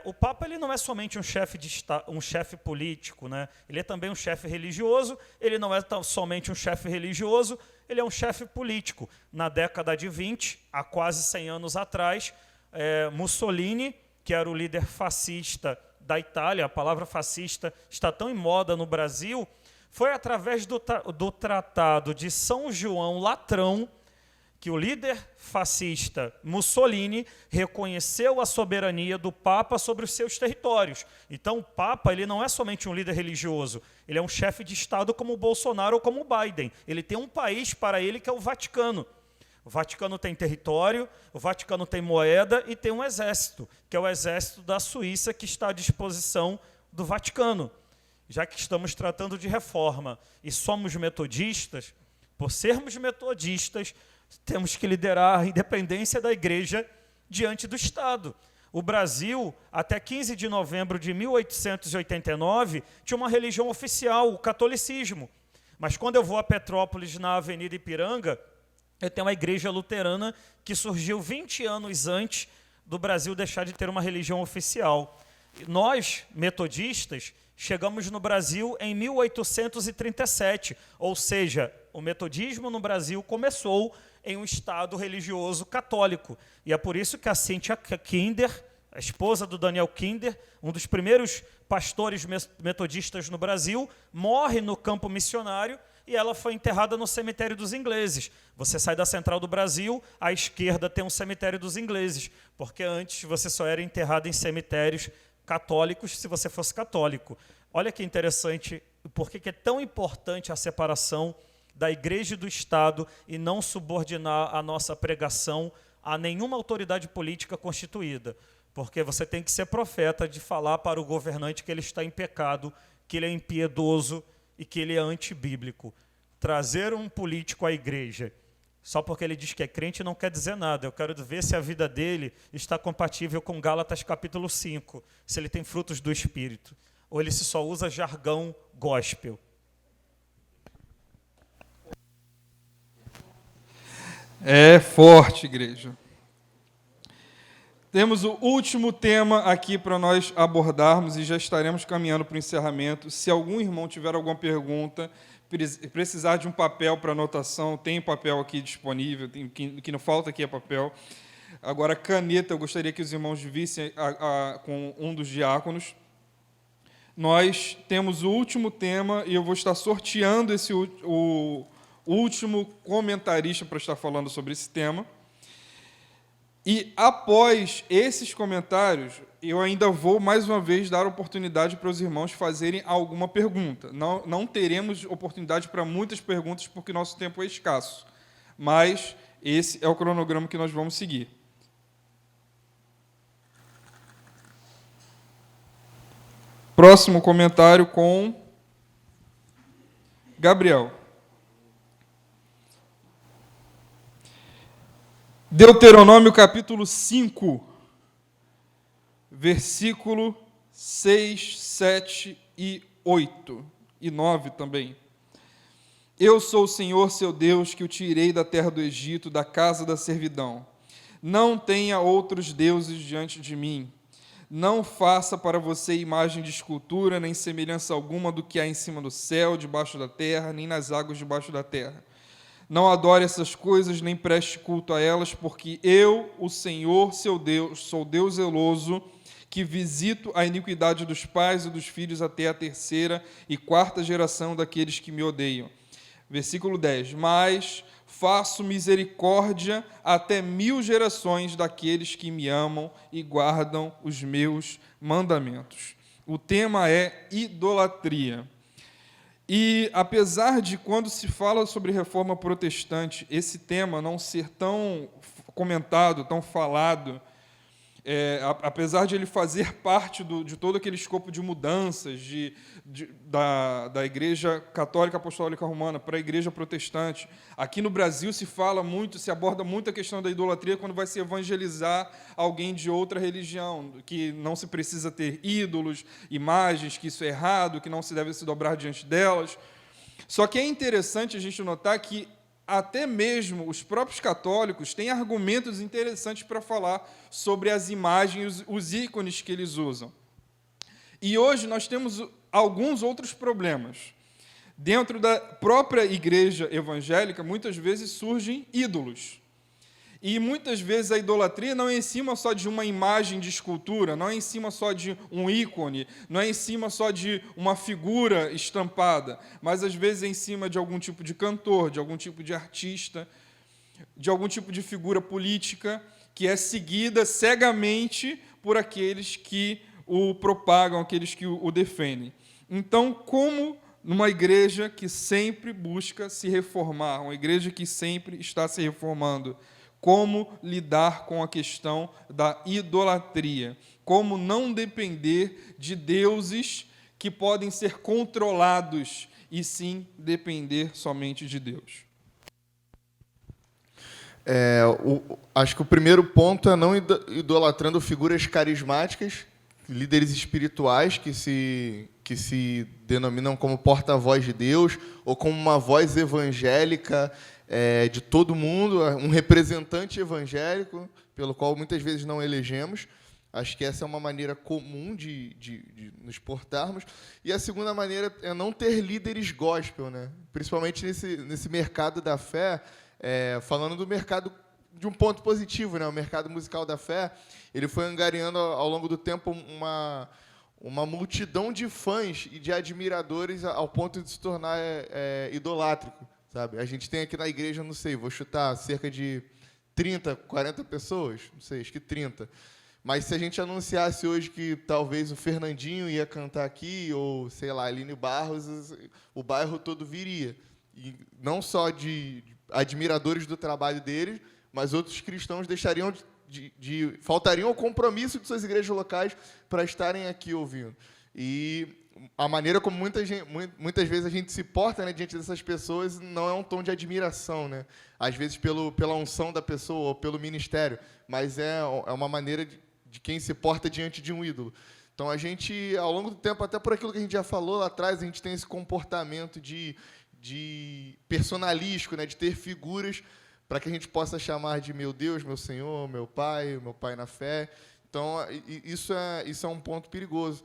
O Papa ele não é somente um chefe político, né? Ele é também um chefe religioso. Ele não é somente um chefe religioso, ele é um chefe político. Na década de 20, há quase 100 anos atrás, Mussolini, que era o líder fascista da Itália, a palavra fascista está tão em moda no Brasil, foi através do Tratado de São João Latrão que o líder fascista Mussolini reconheceu a soberania do Papa sobre os seus territórios. Então, o Papa ele não é somente um líder religioso, ele é um chefe de Estado como o Bolsonaro ou como o Biden. Ele tem um país para ele que é o Vaticano. O Vaticano tem território, o Vaticano tem moeda e tem um exército, que é o exército da Suíça, que está à disposição do Vaticano. Já que estamos tratando de reforma e somos metodistas, por sermos metodistas, temos que liderar a independência da igreja diante do Estado. O Brasil, até 15 de novembro de 1889, tinha uma religião oficial, o catolicismo. Mas quando eu vou a Petrópolis, na Avenida Ipiranga, eu tenho a Igreja Luterana, que surgiu 20 anos antes do Brasil deixar de ter uma religião oficial. Nós, metodistas, chegamos no Brasil em 1837, ou seja, o metodismo no Brasil começou em um estado religioso católico. E é por isso que a Cynthia Kinder, a esposa do Daniel Kinder, um dos primeiros pastores metodistas no Brasil, morre no campo missionário e ela foi enterrada no cemitério dos ingleses. Você sai da Central do Brasil, à esquerda tem um cemitério dos ingleses, porque antes você só era enterrado em cemitérios católicos se você fosse católico. Olha que interessante, por que é tão importante a separação da igreja e do Estado e não subordinar a nossa pregação a nenhuma autoridade política constituída. Porque você tem que ser profeta de falar para o governante que ele está em pecado, que ele é impiedoso e que ele é antibíblico. Trazer um político à igreja só porque ele diz que é crente não quer dizer nada. Eu quero ver se a vida dele está compatível com Gálatas capítulo 5, se ele tem frutos do Espírito, ou ele só usa jargão gospel. É forte, igreja. Temos o último tema aqui para nós abordarmos e já estaremos caminhando para o encerramento. Se algum irmão tiver alguma pergunta, precisar de um papel para anotação, tem papel aqui disponível, o que não falta aqui é papel. Agora, caneta, eu gostaria que os irmãos vissem com um dos diáconos. Nós temos o último tema e eu vou estar sorteando o último comentarista para estar falando sobre esse tema. E, após esses comentários, eu ainda vou, mais uma vez, dar oportunidade para os irmãos fazerem alguma pergunta. Não teremos oportunidade para muitas perguntas, porque nosso tempo é escasso. Mas esse é o cronograma que nós vamos seguir. Próximo comentário com Gabriel. Deuteronômio capítulo 5, versículo 6, 7 e 8, e 9 também. Eu sou o Senhor, seu Deus, que o tirei da terra do Egito, da casa da servidão. Não tenha outros deuses diante de mim. Não faça para você imagem de escultura, nem semelhança alguma do que há em cima do céu, debaixo da terra, nem nas águas debaixo da terra. Não adore essas coisas, nem preste culto a elas, porque eu, o Senhor, seu Deus, sou Deus zeloso, que visito a iniquidade dos pais e dos filhos até a 3ª e 4ª geração daqueles que me odeiam. Versículo 10. Mas faço misericórdia até 1000 gerações daqueles que me amam e guardam os meus mandamentos. O tema é idolatria. E, apesar de, quando se fala sobre reforma protestante, esse tema não ser tão comentado, tão falado, apesar de ele fazer parte de todo aquele escopo de mudanças da Igreja Católica Apostólica Romana para a Igreja Protestante, aqui no Brasil se fala muito, se aborda muito a questão da idolatria quando vai se evangelizar alguém de outra religião, que não se precisa ter ídolos, imagens, que isso é errado, que não se deve se dobrar diante delas. Só que é interessante a gente notar que até mesmo os próprios católicos têm argumentos interessantes para falar sobre as imagens, os ícones que eles usam. E hoje nós temos alguns outros problemas. Dentro da própria igreja evangélica, muitas vezes surgem ídolos. E muitas vezes a idolatria não é em cima só de uma imagem de escultura, não é em cima só de um ícone, não é em cima só de uma figura estampada, mas às vezes é em cima de algum tipo de cantor, de algum tipo de artista, de algum tipo de figura política que é seguida cegamente por aqueles que o propagam, aqueles que o defendem. Então, como numa igreja que sempre busca se reformar, uma igreja que sempre está se reformando, como lidar com a questão da idolatria, como não depender de deuses que podem ser controlados, e sim depender somente de Deus. Acho que o primeiro ponto é não idolatrando figuras carismáticas, líderes espirituais que se denominam como porta-voz de Deus, ou como uma voz evangélica de todo mundo, um representante evangélico, pelo qual muitas vezes não elegemos. Acho que essa é uma maneira comum de nos portarmos. E a segunda maneira é não ter líderes gospel, né? Principalmente nesse mercado da fé, falando do mercado de um ponto positivo, né? O mercado musical da fé, ele foi angariando ao longo do tempo uma multidão de fãs e de admiradores ao ponto de se tornar idolátrico, sabe? A gente tem aqui na igreja, não sei, vou chutar, cerca de 30, 40 pessoas, não sei, acho que 30. Mas se a gente anunciasse hoje que talvez o Fernandinho ia cantar aqui, ou, sei lá, Aline Barros, o bairro todo viria. E não só de admiradores do trabalho deles, mas outros cristãos faltariam ao compromisso de suas igrejas locais para estarem aqui ouvindo. E a maneira como muitas vezes a gente se porta, né, diante dessas pessoas não é um tom de admiração, né? Às vezes pela unção da pessoa ou pelo ministério, mas é uma maneira de quem se porta diante de um ídolo. Então, a gente, ao longo do tempo, até por aquilo que a gente já falou lá atrás, a gente tem esse comportamento de personalístico, né, de ter figuras para que a gente possa chamar de meu Deus, meu Senhor, meu Pai na fé. Então, isso é um ponto perigoso.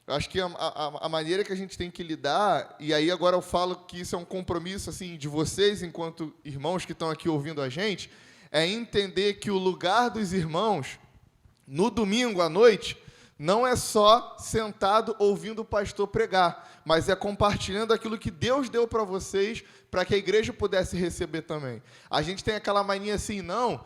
Eu acho que a maneira que a gente tem que lidar, e aí agora eu falo que isso é um compromisso assim, de vocês, enquanto irmãos que estão aqui ouvindo a gente, é entender que o lugar dos irmãos, no domingo à noite, não é só sentado ouvindo o pastor pregar, mas é compartilhando aquilo que Deus deu para vocês, para que a igreja pudesse receber também. A gente tem aquela mania assim, não,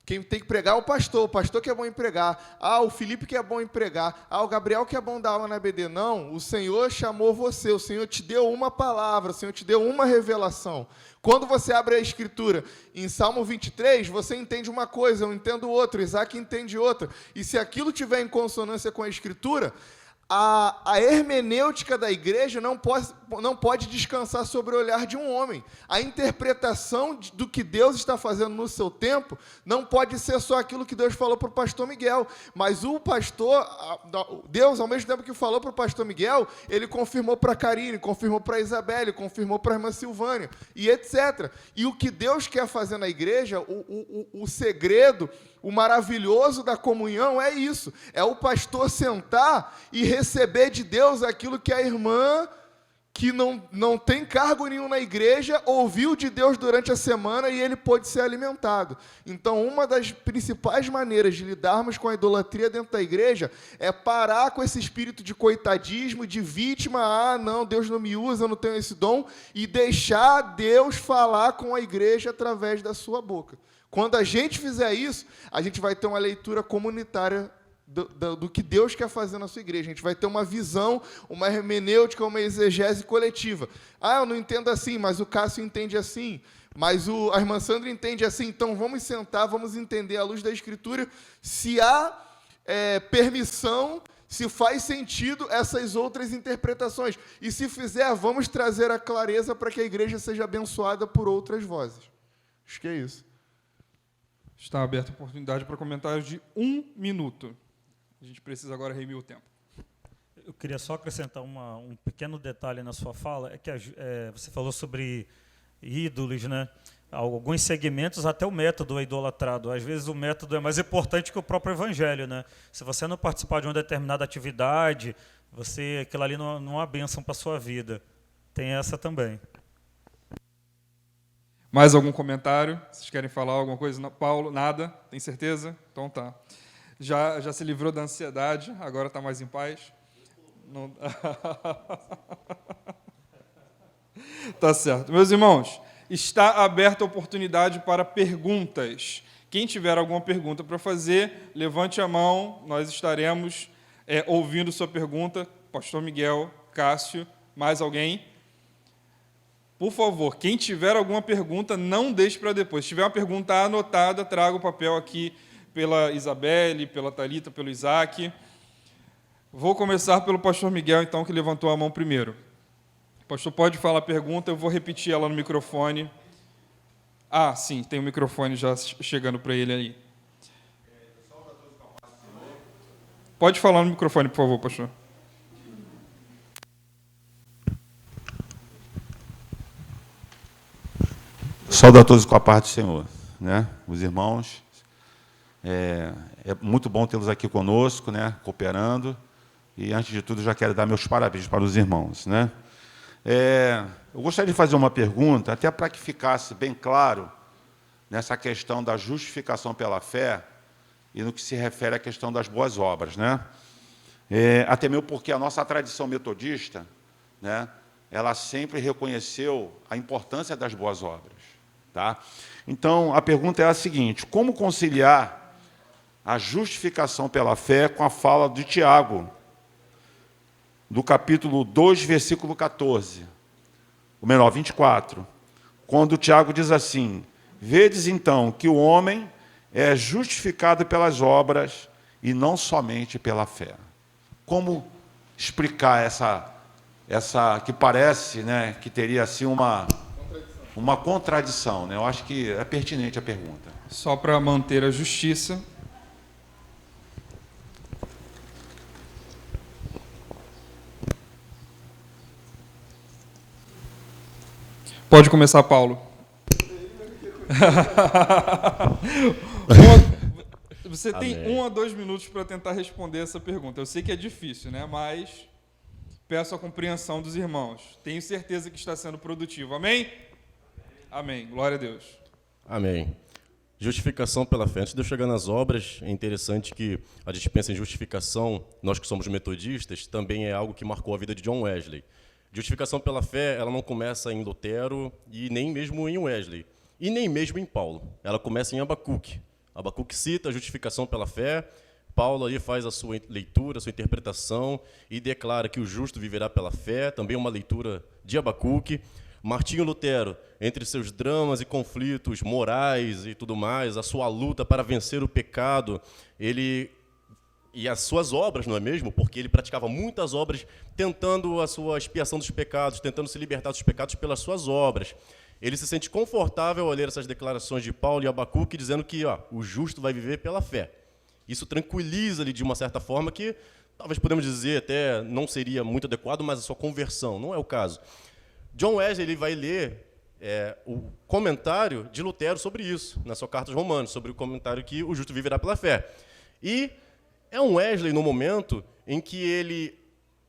quem tem que pregar é o pastor que é bom em pregar. Ah, o Felipe que é bom em pregar. Ah, o Gabriel que é bom dar aula na BD. Não, o Senhor chamou você, o Senhor te deu uma palavra, o Senhor te deu uma revelação. Quando você abre a Escritura em Salmo 23, você entende uma coisa, eu entendo outra, Isaac entende outra. E se aquilo tiver em consonância com a Escritura, a hermenêutica da igreja não pode descansar sobre o olhar de um homem. A interpretação do que Deus está fazendo no seu tempo não pode ser só aquilo que Deus falou para o pastor Miguel, mas o pastor, Deus, ao mesmo tempo que falou para o pastor Miguel, ele confirmou para a Karine, confirmou para a Isabelle, confirmou para a irmã Silvânia, e etc. E o que Deus quer fazer na igreja, o segredo, o maravilhoso da comunhão é isso, é o pastor sentar e receber de Deus aquilo que a irmã, que não tem cargo nenhum na igreja, ouviu de Deus durante a semana e ele pôde ser alimentado. Então, uma das principais maneiras de lidarmos com a idolatria dentro da igreja é parar com esse espírito de coitadismo, de vítima, não, Deus não me usa, eu não tenho esse dom, e deixar Deus falar com a igreja através da sua boca. Quando a gente fizer isso, a gente vai ter uma leitura comunitária do que Deus quer fazer na sua igreja. A gente vai ter uma visão, uma hermenêutica, uma exegese coletiva. Eu não entendo assim, mas o Cássio entende assim, mas a irmã Sandra entende assim. Então, vamos sentar, vamos entender à luz da Escritura se há permissão, se faz sentido essas outras interpretações. E se fizer, vamos trazer a clareza para que a igreja seja abençoada por outras vozes. Acho que é isso. Está aberta a oportunidade para comentários de 1 minuto. A gente precisa agora remir o tempo. Eu queria só acrescentar um pequeno detalhe na sua fala, que você falou sobre ídolos, né? Alguns segmentos, até o método é idolatrado. Às vezes o método é mais importante que o próprio evangelho, né? Se você não participar de uma determinada atividade, aquilo ali não é uma bênção para a sua vida. Tem essa também. Mais algum comentário? Vocês querem falar alguma coisa? Não, Paulo, nada? Tem certeza? Então tá. Já se livrou da ansiedade, agora está mais em paz? Não... Tá certo. Meus irmãos, está aberta a oportunidade para perguntas. Quem tiver alguma pergunta para fazer, levante a mão, nós estaremos ouvindo sua pergunta. Pastor Miguel, Cássio, mais alguém? Por favor, quem tiver alguma pergunta, não deixe para depois. Se tiver uma pergunta anotada, traga o papel aqui pela Isabelle, pela Thalita, pelo Isaac. Vou começar pelo pastor Miguel, então, que levantou a mão primeiro. O pastor pode falar a pergunta, eu vou repetir ela no microfone. Sim, tem um microfone já chegando para ele aí. Pode falar no microfone, por favor, pastor. Saúdo a todos com a paz do Senhor, né? Os irmãos, é muito bom tê-los aqui conosco, né? Cooperando. E, antes de tudo, já quero dar meus parabéns para os irmãos, né? Eu gostaria de fazer uma pergunta, até para que ficasse bem claro nessa questão da justificação pela fé e no que se refere à questão das boas obras, né? Até mesmo porque a nossa tradição metodista, né, ela sempre reconheceu a importância das boas obras, tá? Então, a pergunta é a seguinte: como conciliar a justificação pela fé com a fala de Tiago, do capítulo 2, versículo 14, ou melhor, 24, quando Tiago diz assim: vedes então que o homem é justificado pelas obras e não somente pela fé. Como explicar essa que parece, né, que teria assim uma contradição, né? Eu acho que é pertinente a pergunta. Só para manter a justiça. Pode começar, Paulo. Você tem Amém. 1 a 2 minutos para tentar responder essa pergunta. Eu sei que é difícil, né? Mas peço a compreensão dos irmãos. Tenho certeza que está sendo produtivo. Amém? Amém. Glória a Deus. Amém. Justificação pela fé. Antes de eu chegar nas obras, é interessante que a dispensa em justificação, nós que somos metodistas, também é algo que marcou a vida de John Wesley. Justificação pela fé, ela não começa em Lutero e nem mesmo em Wesley, e nem mesmo em Paulo. Ela começa em Abacuque. Abacuque cita a justificação pela fé, Paulo aí faz a sua leitura, a sua interpretação e declara que o justo viverá pela fé, também uma leitura de Abacuque. Martinho Lutero, entre seus dramas e conflitos morais e tudo mais, a sua luta para vencer o pecado, e as suas obras, não é mesmo? Porque ele praticava muitas obras tentando a sua expiação dos pecados, tentando se libertar dos pecados pelas suas obras. Ele se sente confortável ao ler essas declarações de Paulo e Abacuque, dizendo que o justo vai viver pela fé. Isso tranquiliza-lhe de uma certa forma que, talvez podemos dizer até, não seria muito adequado, mas a sua conversão, não é o caso. John Wesley ele vai ler o comentário de Lutero sobre isso, na sua carta aos Romanos, sobre o comentário que o justo viverá pela fé. E é um Wesley no momento em que ele,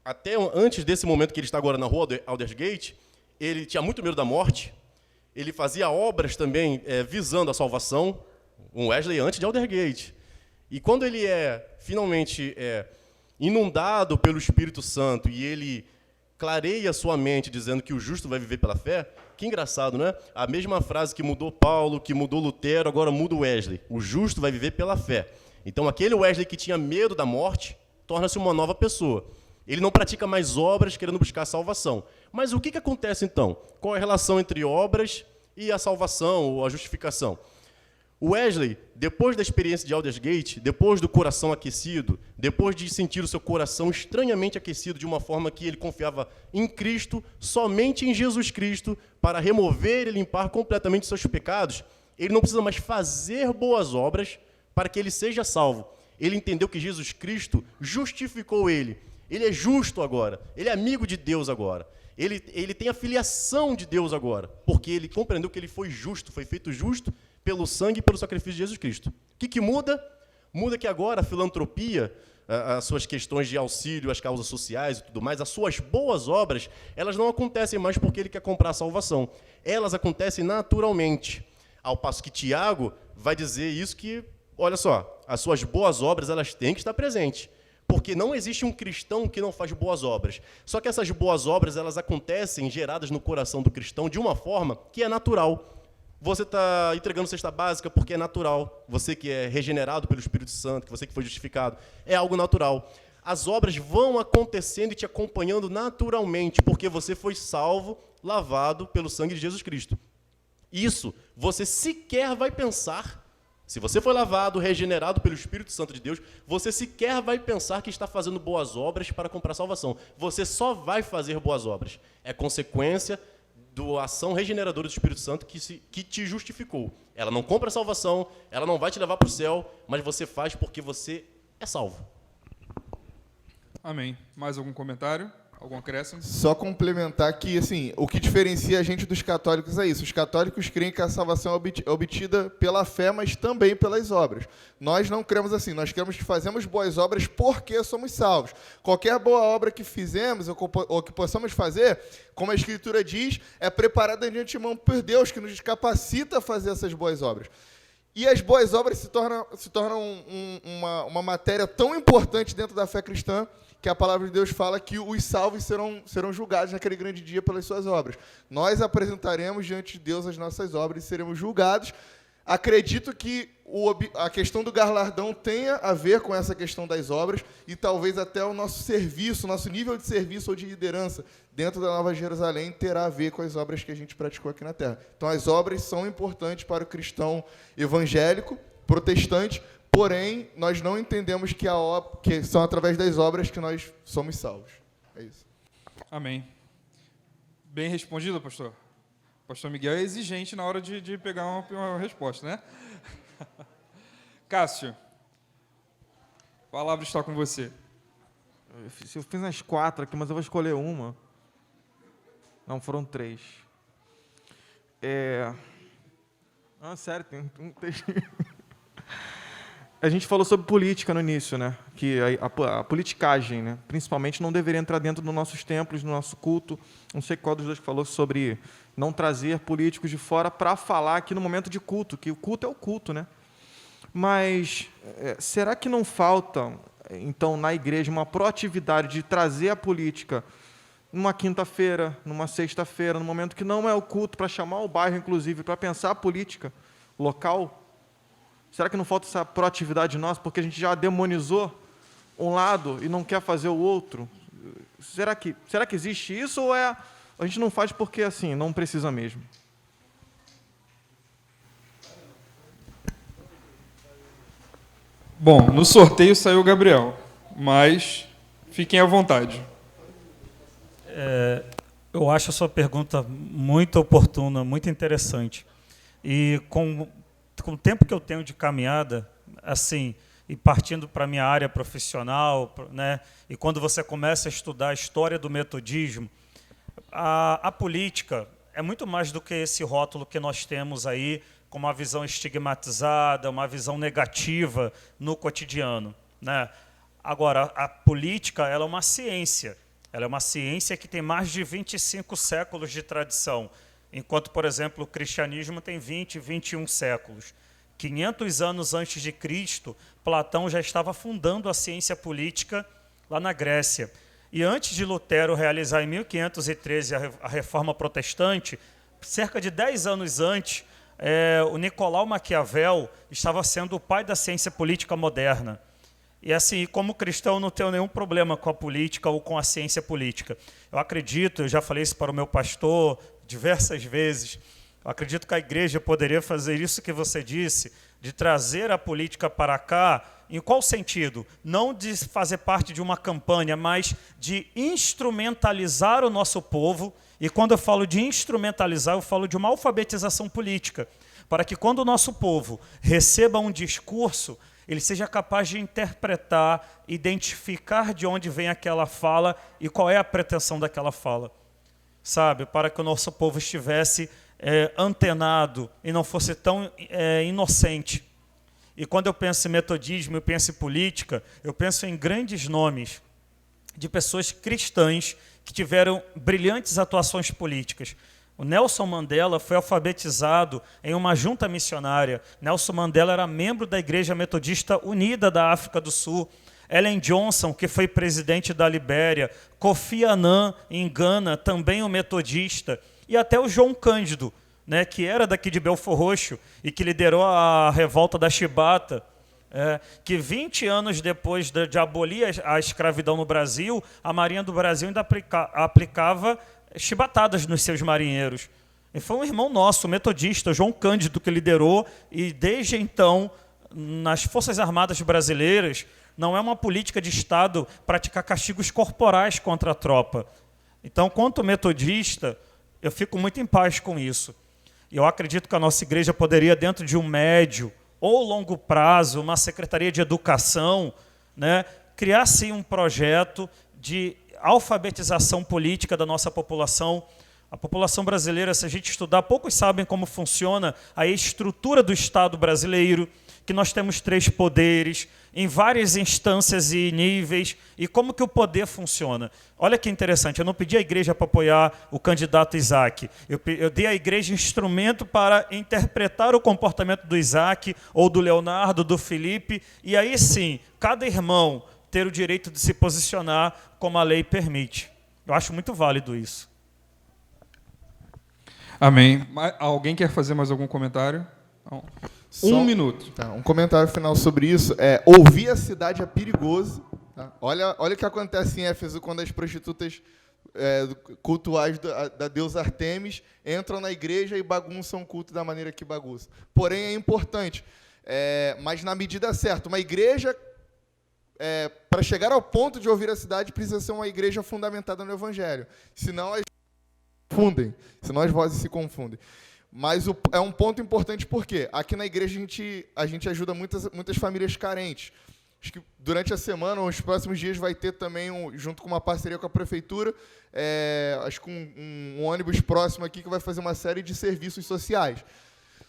até antes desse momento que ele está agora na rua Aldersgate, ele tinha muito medo da morte, ele fazia obras também visando a salvação, um Wesley antes de Aldersgate. E quando ele finalmente inundado pelo Espírito Santo e ele clareia sua mente dizendo que o justo vai viver pela fé, que engraçado, não é? A mesma frase que mudou Paulo, que mudou Lutero, agora muda o Wesley. O justo vai viver pela fé. Então aquele Wesley que tinha medo da morte torna-se uma nova pessoa. Ele não pratica mais obras querendo buscar a salvação. Mas o que acontece então? Qual é a relação entre obras e a salvação ou a justificação? O Wesley, depois da experiência de Aldersgate, depois do coração aquecido, depois de sentir o seu coração estranhamente aquecido de uma forma que ele confiava em Cristo, somente em Jesus Cristo, para remover e limpar completamente seus pecados, ele não precisa mais fazer boas obras para que ele seja salvo. Ele entendeu que Jesus Cristo justificou ele. Ele é justo agora. Ele é amigo de Deus agora. Ele tem a filiação de Deus agora, porque ele compreendeu que ele foi justo, foi feito justo pelo sangue e pelo sacrifício de Jesus Cristo. O que muda? Muda que agora a filantropia, as suas questões de auxílio às causas sociais e tudo mais, as suas boas obras, elas não acontecem mais porque ele quer comprar a salvação. Elas acontecem naturalmente. Ao passo que Tiago vai dizer isso que, olha só, as suas boas obras elas têm que estar presentes. Porque não existe um cristão que não faz boas obras. Só que essas boas obras elas acontecem geradas no coração do cristão de uma forma que é natural. Você está entregando cesta básica porque é natural. Você que é regenerado pelo Espírito Santo, você que foi justificado, é algo natural. As obras vão acontecendo e te acompanhando naturalmente, porque você foi salvo, lavado pelo sangue de Jesus Cristo. Isso você sequer vai pensar. Se você foi lavado, regenerado pelo Espírito Santo de Deus, você sequer vai pensar que está fazendo boas obras para comprar salvação. Você só vai fazer boas obras. É consequência da ação regeneradora do Espírito Santo que te justificou. Ela não compra salvação, ela não vai te levar para o céu, mas você faz porque você é salvo. Amém. Mais algum comentário? Algum acréscimo? Só complementar que, assim, o que diferencia a gente dos católicos é isso. Os católicos creem que a salvação é obtida pela fé, mas também pelas obras. Nós não cremos assim. Nós cremos que fazemos boas obras porque somos salvos. Qualquer boa obra que fizemos ou que possamos fazer, como a Escritura diz, é preparada de antemão por Deus, que nos capacita a fazer essas boas obras. E as boas obras se tornam uma matéria tão importante dentro da fé cristã, que a palavra de Deus fala que os salvos serão julgados naquele grande dia pelas suas obras. Nós apresentaremos diante de Deus as nossas obras e seremos julgados. Acredito que a questão do galardão tenha a ver com essa questão das obras e talvez até o nosso serviço, nosso nível de serviço ou de liderança dentro da Nova Jerusalém terá a ver com as obras que a gente praticou aqui na Terra. Então, as obras são importantes para o cristão evangélico, protestante, porém, nós não entendemos que são através das obras que nós somos salvos. É isso. Amém. Bem respondido, pastor. O pastor Miguel é exigente na hora de pegar uma resposta, né? Cássio, a palavra está com você. Eu fiz umas 4 aqui, mas eu vou escolher uma. Não, foram 3. Sério, tem um texto. A gente falou sobre política no início, né? Que a politicagem, né? Principalmente, não deveria entrar dentro dos nossos templos, do nosso culto. Não sei qual dos dois falou sobre não trazer políticos de fora para falar aqui no momento de culto, que o culto é o culto, né? Mas será que não falta, então, na igreja, uma proatividade de trazer a política numa quinta-feira, numa sexta-feira, no momento que não é o culto, para chamar o bairro, inclusive, para pensar a política local? Será que não falta essa proatividade nossa, porque a gente já demonizou um lado e não quer fazer o outro? Será que existe isso ou a gente não faz porque, assim, não precisa mesmo? Bom, no sorteio saiu o Gabriel, mas fiquem à vontade. Eu acho a sua pergunta muito oportuna, muito interessante. E com o tempo que eu tenho de caminhada, assim, e partindo para a minha área profissional, né, e quando você começa a estudar a história do metodismo, a política é muito mais do que esse rótulo que nós temos aí, com uma visão estigmatizada, uma visão negativa no cotidiano, né? Agora, a política ela é uma ciência. Ela é uma ciência que tem mais de 25 séculos de tradição, enquanto, por exemplo, o cristianismo tem 20, 21 séculos. 500 anos antes de Cristo, Platão já estava fundando a ciência política lá na Grécia. E antes de Lutero realizar em 1513 a Reforma Protestante, cerca de 10 anos antes, o Nicolau Maquiavel estava sendo o pai da ciência política moderna. E assim, como cristão, eu não tenho nenhum problema com a política ou com a ciência política. Eu acredito, eu já falei isso para o meu pastor diversas vezes, eu acredito que a igreja poderia fazer isso que você disse, de trazer a política para cá. Em qual sentido? Não de fazer parte de uma campanha, mas de instrumentalizar o nosso povo. E quando eu falo de instrumentalizar, eu falo de uma alfabetização política, para que quando o nosso povo receba um discurso, ele seja capaz de interpretar, identificar de onde vem aquela fala e qual é a pretensão daquela fala. Sabe? Para que o nosso povo estivesse antenado e não fosse tão inocente. E quando eu penso em metodismo, eu penso em política, eu penso em grandes nomes de pessoas cristãs que tiveram brilhantes atuações políticas. O Nelson Mandela foi alfabetizado em uma junta missionária. Nelson Mandela era membro da Igreja Metodista Unida da África do Sul. Ellen Johnson, que foi presidente da Libéria. Kofi Annan, em Gana, também um metodista. E até o João Cândido, né, que era daqui de Belfor Roxo e que liderou a revolta da Chibata, que 20 anos depois de abolir a escravidão no Brasil, a Marinha do Brasil ainda aplicava chibatadas nos seus marinheiros. E foi um irmão nosso, metodista, João Cândido, que liderou, e desde então, nas Forças Armadas brasileiras, não é uma política de Estado praticar castigos corporais contra a tropa. Então, quanto metodista, eu fico muito em paz com isso. E eu acredito que a nossa igreja poderia, dentro de um médio ou longo prazo, uma secretaria de educação, né, criar sim um projeto de alfabetização política da nossa população. A população brasileira, se a gente estudar, poucos sabem como funciona a estrutura do Estado brasileiro, que nós temos 3 poderes, em várias instâncias e níveis, e como que o poder funciona. Olha que interessante, eu não pedi à igreja para apoiar o candidato Isaac, eu dei à igreja instrumento para interpretar o comportamento do Isaac, ou do Leonardo, do Felipe, e aí sim, cada irmão ter o direito de se posicionar como a lei permite. Eu acho muito válido isso. Amém. Alguém quer fazer mais algum comentário? Não. Um minuto. Tá, um comentário final sobre isso. Ouvir a cidade é perigoso. Tá? Olha o que acontece em Éfeso quando as prostitutas cultuais da deusa Artemis entram na igreja e bagunçam o culto da maneira que bagunçam. Porém, é importante, mas na medida certa. Uma igreja, para chegar ao ponto de ouvir a cidade, precisa ser uma igreja fundamentada no Evangelho. Senão as vozes se confundem. Mas é um ponto importante porque aqui na igreja a gente ajuda muitas famílias carentes. Acho que durante a semana, ou nos próximos dias, vai ter também, junto com uma parceria com a prefeitura, acho que um ônibus próximo aqui que vai fazer uma série de serviços sociais.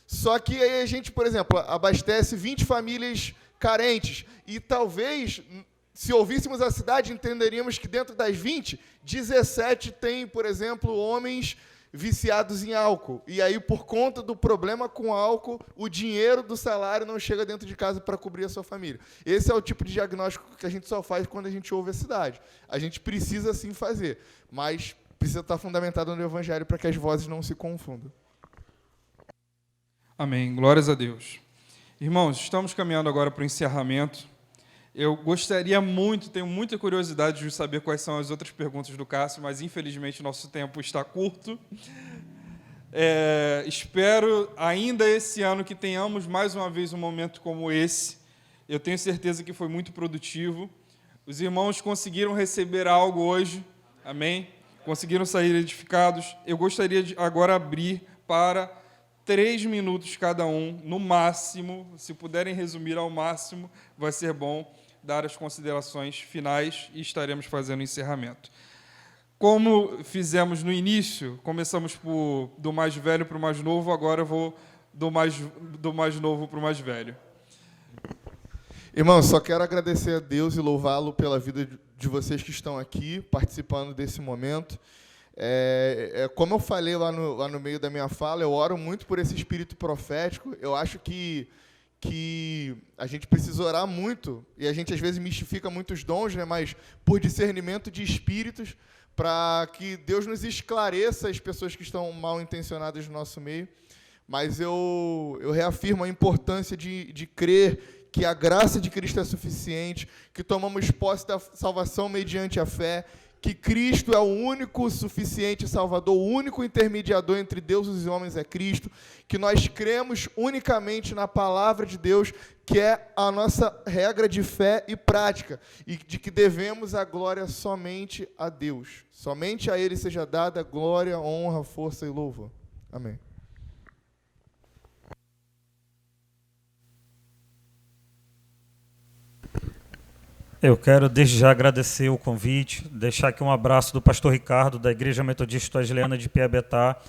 Só que aí a gente, por exemplo, abastece 20 famílias carentes e talvez, se ouvíssemos a cidade, entenderíamos que dentro das 20, 17 tem, por exemplo, homens viciados em álcool. E aí, por conta do problema com álcool, o dinheiro do salário não chega dentro de casa para cobrir a sua família. Esse é o tipo de diagnóstico que a gente só faz quando a gente ouve a cidade. A gente precisa, sim, fazer, mas precisa estar fundamentado no Evangelho para que as vozes não se confundam. Amém. Glórias a Deus. Irmãos, estamos caminhando agora para o encerramento. Eu gostaria muito, tenho muita curiosidade de saber quais são as outras perguntas do Cássio, mas infelizmente nosso tempo está curto. Espero ainda esse ano que tenhamos mais uma vez um momento como esse. Eu tenho certeza que foi muito produtivo. Os irmãos conseguiram receber algo hoje, amém? Conseguiram sair edificados. Eu gostaria de agora abrir para 3 minutos cada um, no máximo. Se puderem resumir ao máximo, vai ser bom, dar as considerações finais e estaremos fazendo o encerramento. Como fizemos no início, começamos do mais velho para o mais novo, agora eu vou do mais novo para o mais velho. Irmão, só quero agradecer a Deus e louvá-lo pela vida de vocês que estão aqui, participando desse momento. Como eu falei lá no meio da minha fala, eu oro muito por esse espírito profético. Eu acho que a gente precisa orar muito, e a gente às vezes mistifica muitos dons, né, mas por discernimento de espíritos, para que Deus nos esclareça as pessoas que estão mal intencionadas no nosso meio. Mas eu reafirmo a importância de crer que a graça de Cristo é suficiente, que tomamos posse da salvação mediante a fé, que Cristo é o único suficiente Salvador, o único intermediador entre Deus e os homens é Cristo, que nós cremos unicamente na palavra de Deus, que é a nossa regra de fé e prática, e de que devemos a glória somente a Deus. Somente a Ele seja dada glória, honra, força e louvor. Amém. Eu quero desde já agradecer o convite, deixar aqui um abraço do pastor Ricardo, da Igreja Metodista Wesleyana de Piabetá.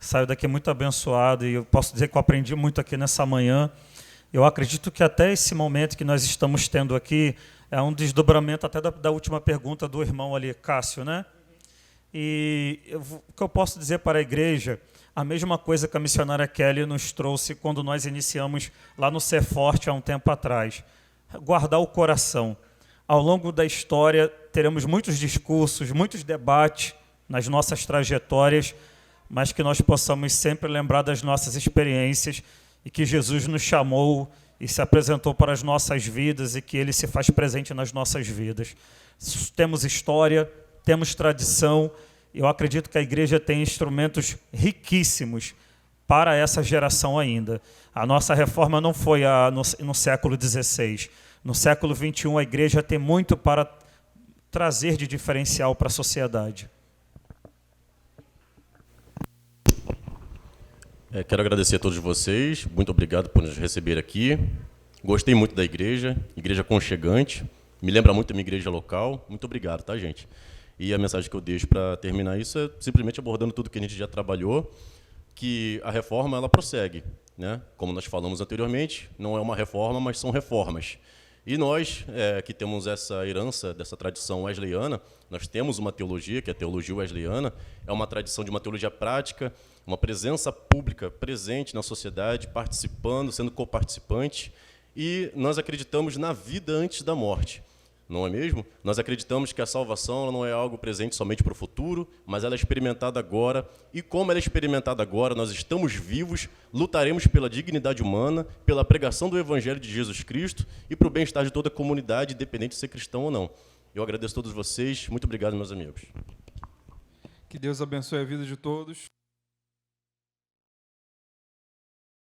Saio daqui muito abençoado e eu posso dizer que eu aprendi muito aqui nessa manhã. Eu acredito que até esse momento que nós estamos tendo aqui é um desdobramento até da última pergunta do irmão ali, Cássio, né? E o que eu posso dizer para a igreja, a mesma coisa que a missionária Kelly nos trouxe quando nós iniciamos lá no Ser Forte há um tempo atrás. Guardar o coração. Ao longo da história, teremos muitos discursos, muitos debates nas nossas trajetórias, mas que nós possamos sempre lembrar das nossas experiências e que Jesus nos chamou e se apresentou para as nossas vidas e que Ele se faz presente nas nossas vidas. Temos história, temos tradição. Eu acredito que a igreja tem instrumentos riquíssimos para essa geração ainda. A nossa reforma não foi no século XVI. No século XXI, a igreja tem muito para trazer de diferencial para a sociedade. Quero agradecer a todos vocês. Muito obrigado por nos receber aqui. Gostei muito da igreja aconchegante. Me lembra muito a minha igreja local. Muito obrigado, tá, gente? E a mensagem que eu deixo para terminar isso é simplesmente abordando tudo que a gente já trabalhou, que a reforma ela prossegue, né? Como nós falamos anteriormente, não é uma reforma, mas são reformas. E nós, que temos essa herança dessa tradição wesleyana, nós temos uma teologia, que é a teologia wesleyana, é uma tradição de uma teologia prática, uma presença pública presente na sociedade, participando, sendo coparticipante, e nós acreditamos na vida antes da morte. Não é mesmo? Nós acreditamos que a salvação não é algo presente somente para o futuro, mas ela é experimentada agora. E como ela é experimentada agora, nós estamos vivos, lutaremos pela dignidade humana, pela pregação do Evangelho de Jesus Cristo e para o bem-estar de toda a comunidade, independente de ser cristão ou não. Eu agradeço a todos vocês. Muito obrigado, meus amigos. Que Deus abençoe a vida de todos.